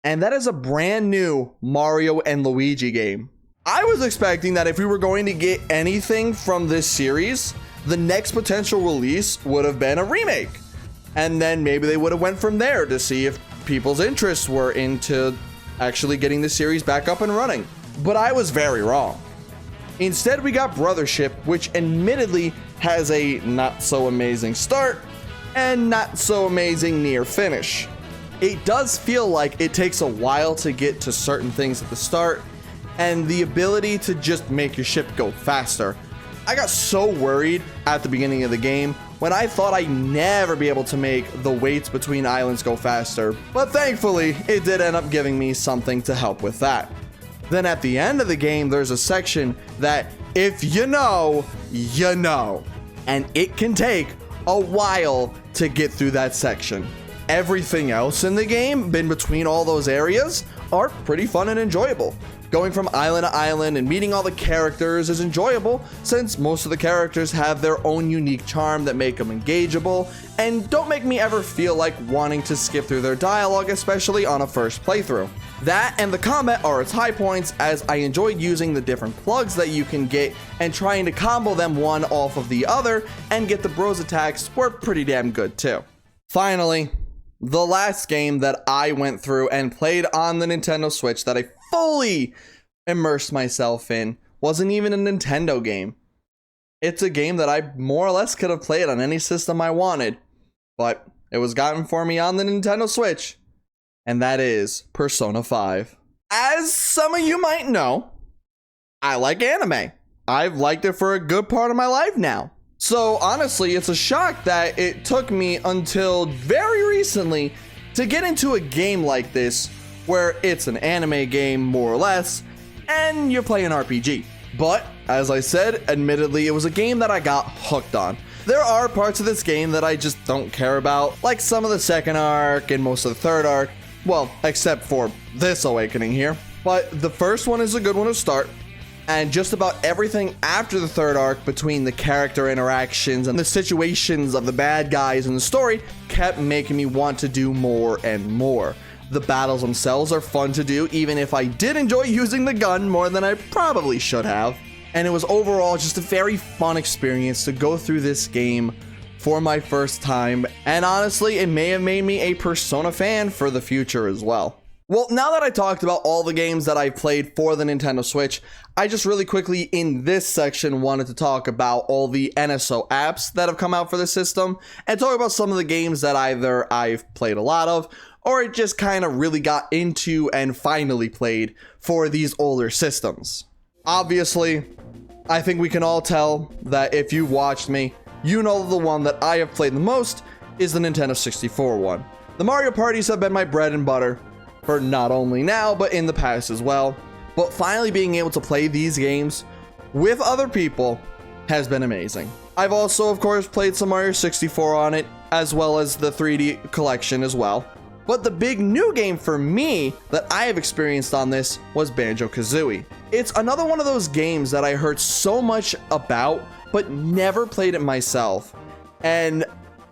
And that is a brand new Mario and Luigi game. I was expecting that if we were going to get anything from this series, the next potential release would have been a remake. And then maybe they would have went from there to see if people's interests were into actually getting the series back up and running. But I was very wrong. Instead, we got Brothership, which admittedly has a not so amazing start and not so amazing near finish. It does feel like it takes a while to get to certain things at the start, and the ability to just make your ship go faster. I got so worried at the beginning of the game when I thought I'd never be able to make the waits between islands go faster, but thankfully it did end up giving me something to help with that. Then at the end of the game, there's a section that if you know, you know, and it can take a while to get through that section. Everything else in the game, in between all those areas, are pretty fun and enjoyable. Going from island to island and meeting all the characters is enjoyable, since most of the characters have their own unique charm that make them engageable, and don't make me ever feel like wanting to skip through their dialogue, especially on a first playthrough. That and the combat are its high points, as I enjoyed using the different plugs that you can get and trying to combo them one off of the other and get the bros attacks were pretty damn good too. Finally, the last game that I went through and played on the Nintendo Switch that I fully immersed myself in wasn't even a Nintendo game. It's a game that I more or less could have played on any system I wanted, but it was gotten for me on the Nintendo Switch, and that is Persona 5. As some of you might know, I like anime. I've liked it for a good part of my life now. So honestly, it's a shock that it took me until very recently to get into a game like this, where it's an anime game more or less, and you're playing RPG. But, as I said, admittedly, it was a game that I got hooked on. There are parts of this game that I just don't care about, like some of the second arc and most of the third arc, well, except for this awakening here. But the first one is a good one to start. And just about everything after the third arc, between the character interactions and the situations of the bad guys in the story, kept making me want to do more and more. The battles themselves are fun to do, even if I did enjoy using the gun more than I probably should have. And it was overall just a very fun experience to go through this game for my first time, and honestly, it may have made me a Persona fan for the future as well. Well, now that I talked about all the games that I've played for the Nintendo Switch, I just really quickly in this section wanted to talk about all the NSO apps that have come out for the system and talk about some of the games that either I've played a lot of or it just kind of really got into and finally played for these older systems. Obviously, I think we can all tell that if you watched me, you know the one that I have played the most is the Nintendo 64 one. The Mario parties have been my bread and butter for not only now, but in the past as well. But finally being able to play these games with other people has been amazing. I've also, of course, played some Mario 64 on it, as well as the 3D collection as well. But the big new game for me that I have experienced on this was Banjo-Kazooie. It's another one of those games that I heard so much about, but never played it myself. And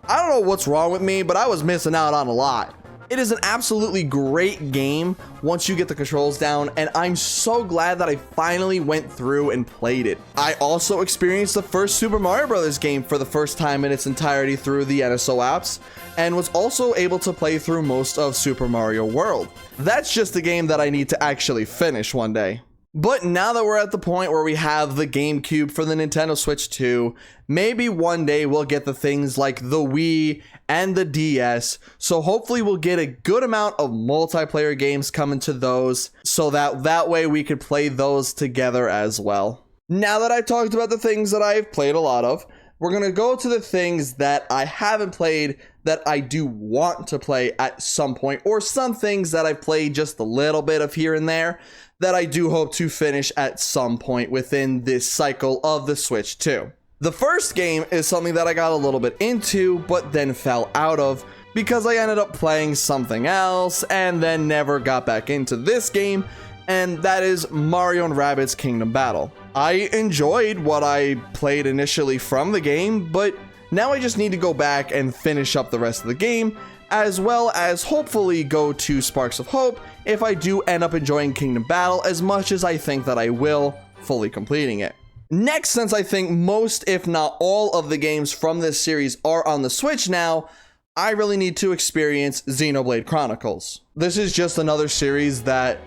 I don't know what's wrong with me, but I was missing out on a lot. It is an absolutely great game once you get the controls down, and I'm so glad that I finally went through and played it. I also experienced the first Super Mario Bros. Game for the first time in its entirety through the NSO apps, and was also able to play through most of Super Mario World. That's just a game that I need to actually finish one day. But now that we're at the point where we have the GameCube for the Nintendo Switch 2, maybe one day we'll get the things like the Wii and the DS, so hopefully we'll get a good amount of multiplayer games coming to those, so that way we could play those together as well. Now that I've talked about the things that I've played a lot of, we're going to go to the things that I haven't played that I do want to play at some point, or some things that I've played just a little bit of here and there that I do hope to finish at some point within this cycle of the Switch 2. The first game is something that I got a little bit into, but then fell out of because I ended up playing something else and then never got back into this game, and that is Mario & Rabbids Kingdom Battle. I enjoyed what I played initially from the game, but now I just need to go back and finish up the rest of the game, as well as hopefully go to Sparks of Hope if I do end up enjoying Kingdom Battle as much as I think that I will, fully completing it. Next, since I think most, if not all, of the games from this series are on the Switch now, I really need to experience Xenoblade Chronicles. This is just another series that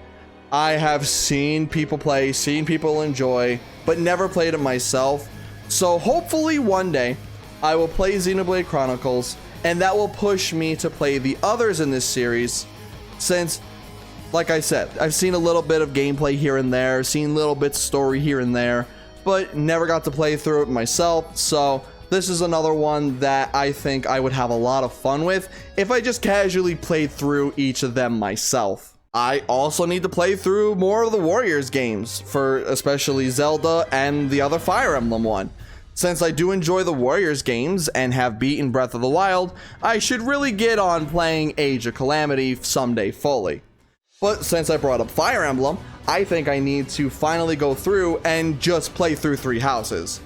I have seen people play, seen people enjoy, but never played it myself. So hopefully one day I will play Xenoblade Chronicles, and that will push me to play the others in this series, since, like I said, I've seen a little bit of gameplay here and there, seen little bits of story here and there, but never got to play through it myself. So this is another one that I think I would have a lot of fun with if I just casually played through each of them myself. I also need to play through more of the Warriors games, for especially Zelda and the other Fire Emblem one. Since I do enjoy the Warriors games and have beaten Breath of the Wild, I should really get on playing Age of Calamity someday fully. But since I brought up Fire Emblem, I think I need to finally go through and just play through Three Houses.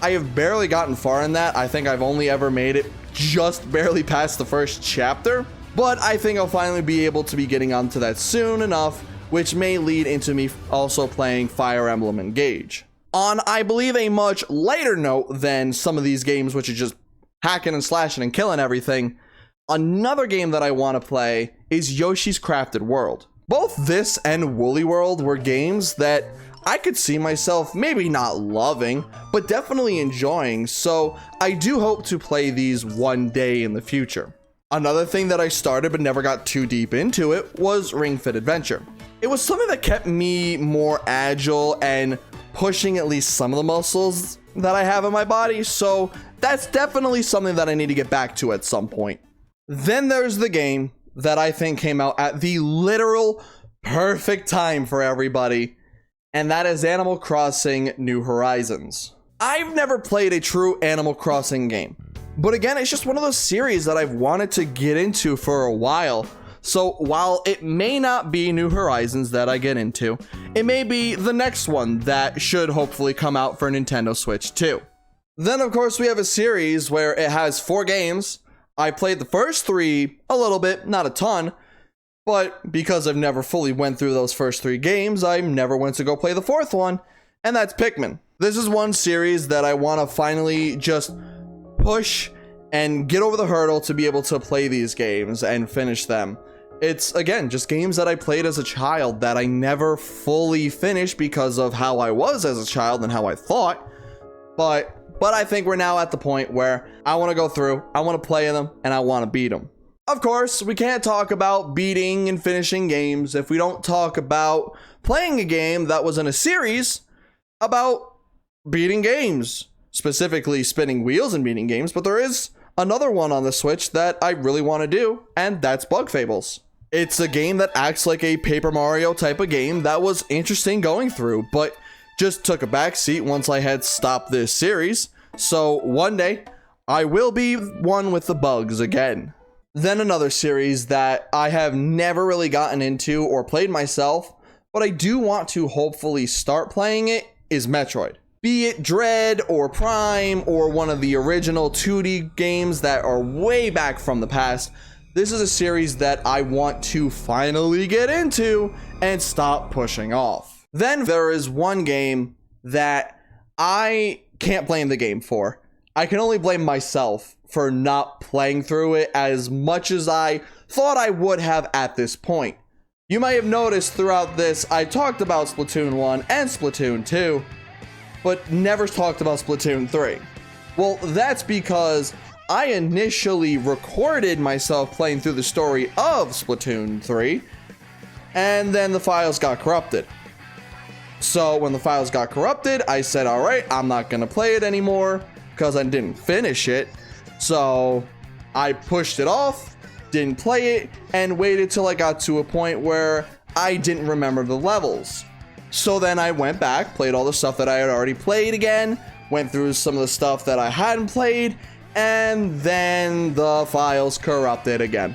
I have barely gotten far in that. I think I've only ever made it just barely past the first chapter, but I think I'll finally be able to be getting onto that soon enough, which may lead into me also playing Fire Emblem Engage. On, I believe, a much lighter note than some of these games, which are just hacking and slashing and killing everything, another game that I want to play is Yoshi's Crafted World. Both this and Woolly World were games that I could see myself maybe not loving, but definitely enjoying, so I do hope to play these one day in the future. Another thing that I started but never got too deep into it was Ring Fit Adventure. It was something that kept me more agile and pushing at least some of the muscles that I have in my body, so that's definitely something that I need to get back to at some point. Then there's the game that I think came out at the literal perfect time for everybody, and that is Animal Crossing New Horizons. I've never played a true Animal Crossing game, but again, it's just one of those series that I've wanted to get into for a while. So while it may not be New Horizons that I get into, it may be the next one that should hopefully come out for Nintendo Switch 2. Then of course we have a series where it has 4 games. I played the first 3 a little bit, not a ton, but because I've never fully went through those first 3 games, I never went to go play the 4th one, and that's Pikmin. This is one series that I want to finally just push and get over the hurdle to be able to play these games and finish them. It's, again, just games that I played as a child that I never fully finished because of how I was as a child and how I thought. But I think we're now at the point where I want to go through, I want to play them, and I want to beat them. Of course, we can't talk about beating and finishing games if we don't talk about playing a game that was in a series about beating games, specifically spinning wheels and beating games. But there is another one on the Switch that I really want to do, and that's Bug Fables. It's a game that acts like a Paper Mario type of game that was interesting going through, but just took a backseat once I had stopped this series. So one day, I will be one with the bugs again. Then another series that I have never really gotten into or played myself, but I do want to hopefully start playing it, is Metroid. Be it Dread or Prime or one of the original 2D games that are way back from the past, this is a series that I want to finally get into and stop pushing off. Then there is one game that I can't blame the game for. I can only blame myself for not playing through it as much as I thought I would have at this point. You might have noticed throughout this, I talked about Splatoon 1 and Splatoon 2, but never talked about Splatoon 3. Well, that's because I initially recorded myself playing through the story of Splatoon 3, and then the files got corrupted. So when the files got corrupted, I said, all right, I'm not going to play it anymore because I didn't finish it. So I pushed it off, didn't play it, and waited till I got to a point where I didn't remember the levels. So then I went back, played all the stuff that I had already played again, went through some of the stuff that I hadn't played, and then the files corrupted again.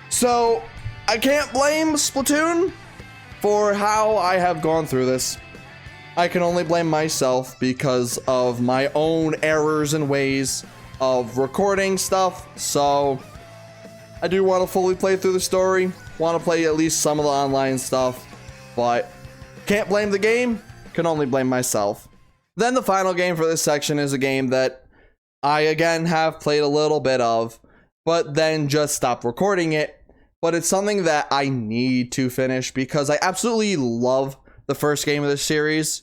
So I can't blame Splatoon for how I have gone through this. I can only blame myself because of my own errors and ways of recording stuff. So I do want to fully play through the story, want to play at least some of the online stuff, but can't blame the game, can only blame myself. Then the final game for this section is a game that I again have played a little bit of, but then just stopped recording it. But it's something that I need to finish because I absolutely love the first game of this series,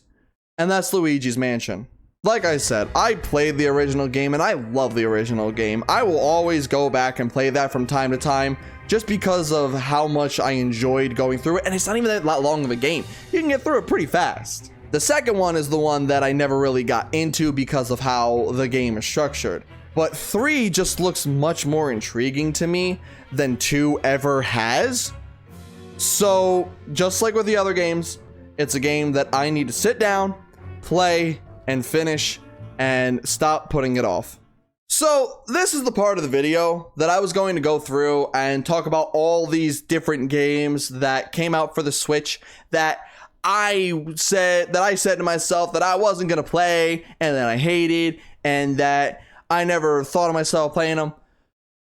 and that's Luigi's Mansion. Like I said, I played the original game and I love the original game. I will always go back and play that from time to time just because of how much I enjoyed going through it, and it's not even that long of a game. You can get through it pretty fast. The second one is the one that I never really got into because of how the game is structured. But 3 just looks much more intriguing to me than 2 ever has. So, just like with the other games, it's a game that I need to sit down, play, and finish, and stop putting it off. So, this is the part of the video that I was going to go through and talk about all these different games that came out for the Switch that I said to myself that I wasn't going to play, and that I hated, and that I never thought of myself playing them.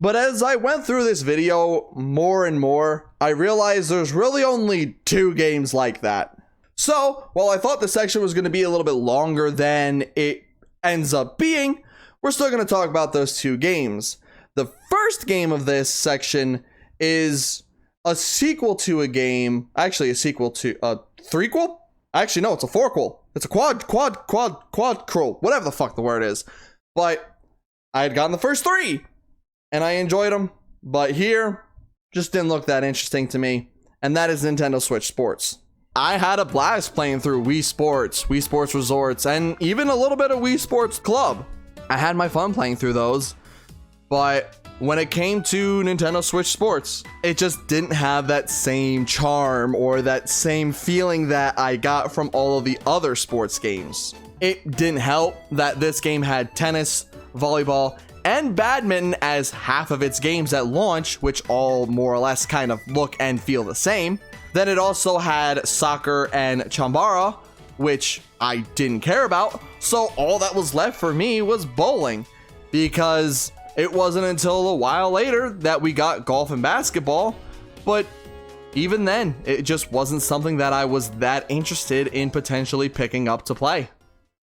But as I went through this video more and more, I realized there's really only 2 games like that. So, while I thought the section was going to be a little bit longer than it ends up being, we're still going to talk about those 2 games. The first game of this section is a sequel to a game, actually a sequel to a threequel? Actually, no, it's a fourquel. It's a quadquel, whatever the fuck the word is. But I had gotten the first 3, and I enjoyed them. But here, just didn't look that interesting to me, and that is Nintendo Switch Sports. I had a blast playing through Wii Sports Resorts, and even a little bit of Wii Sports Club. I had my fun playing through those, but when it came to Nintendo Switch Sports, it just didn't have that same charm or that same feeling that I got from all of the other sports games. It didn't help that this game had tennis, volleyball, and badminton as half of its games at launch, which all more or less kind of look and feel the same. Then it also had soccer and chambara, which I didn't care about, so all that was left for me was bowling, because it wasn't until a while later that we got golf and basketball, but even then, it just wasn't something that I was that interested in potentially picking up to play.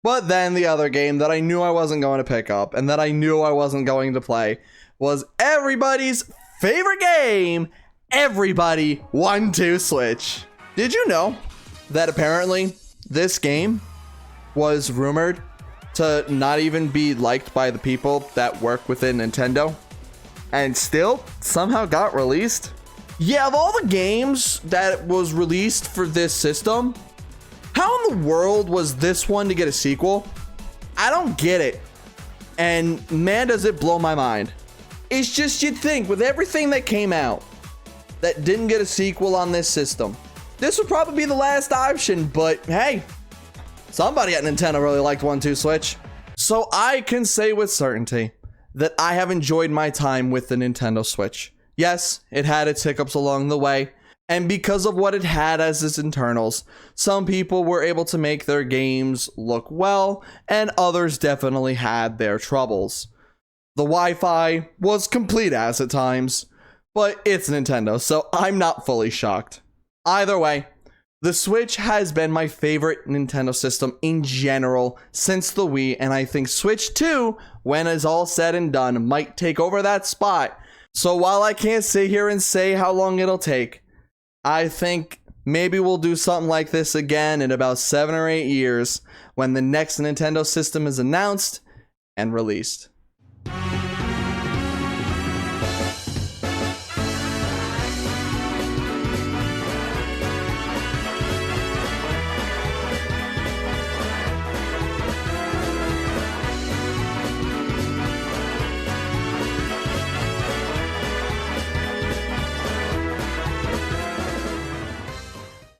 But then the other game that I knew I wasn't going to pick up and that I knew I wasn't going to play was everybody's favorite game, Everybody 1-2 Switch. Did you know that apparently this game was rumored to not even be liked by the people that work within Nintendo and still somehow got released? Yeah, of all the games that was released for this system, how in the world was this one to get a sequel? I don't get it. And man, does it blow my mind. It's just, you'd think with everything that came out that didn't get a sequel on this system, this would probably be the last option, but hey, somebody at Nintendo really liked 1-2 Switch. So I can say with certainty that I have enjoyed my time with the Nintendo Switch. Yes, it had its hiccups along the way, and because of what it had as its internals, some people were able to make their games look well, and others definitely had their troubles. The Wi-Fi was complete ass at times, but it's Nintendo, so I'm not fully shocked. Either way, the Switch has been my favorite Nintendo system in general since the Wii, and I think Switch 2, when it's all said and done, might take over that spot. So while I can't sit here and say how long it'll take, I think maybe we'll do something like this again in about 7 or 8 years when the next Nintendo system is announced and released.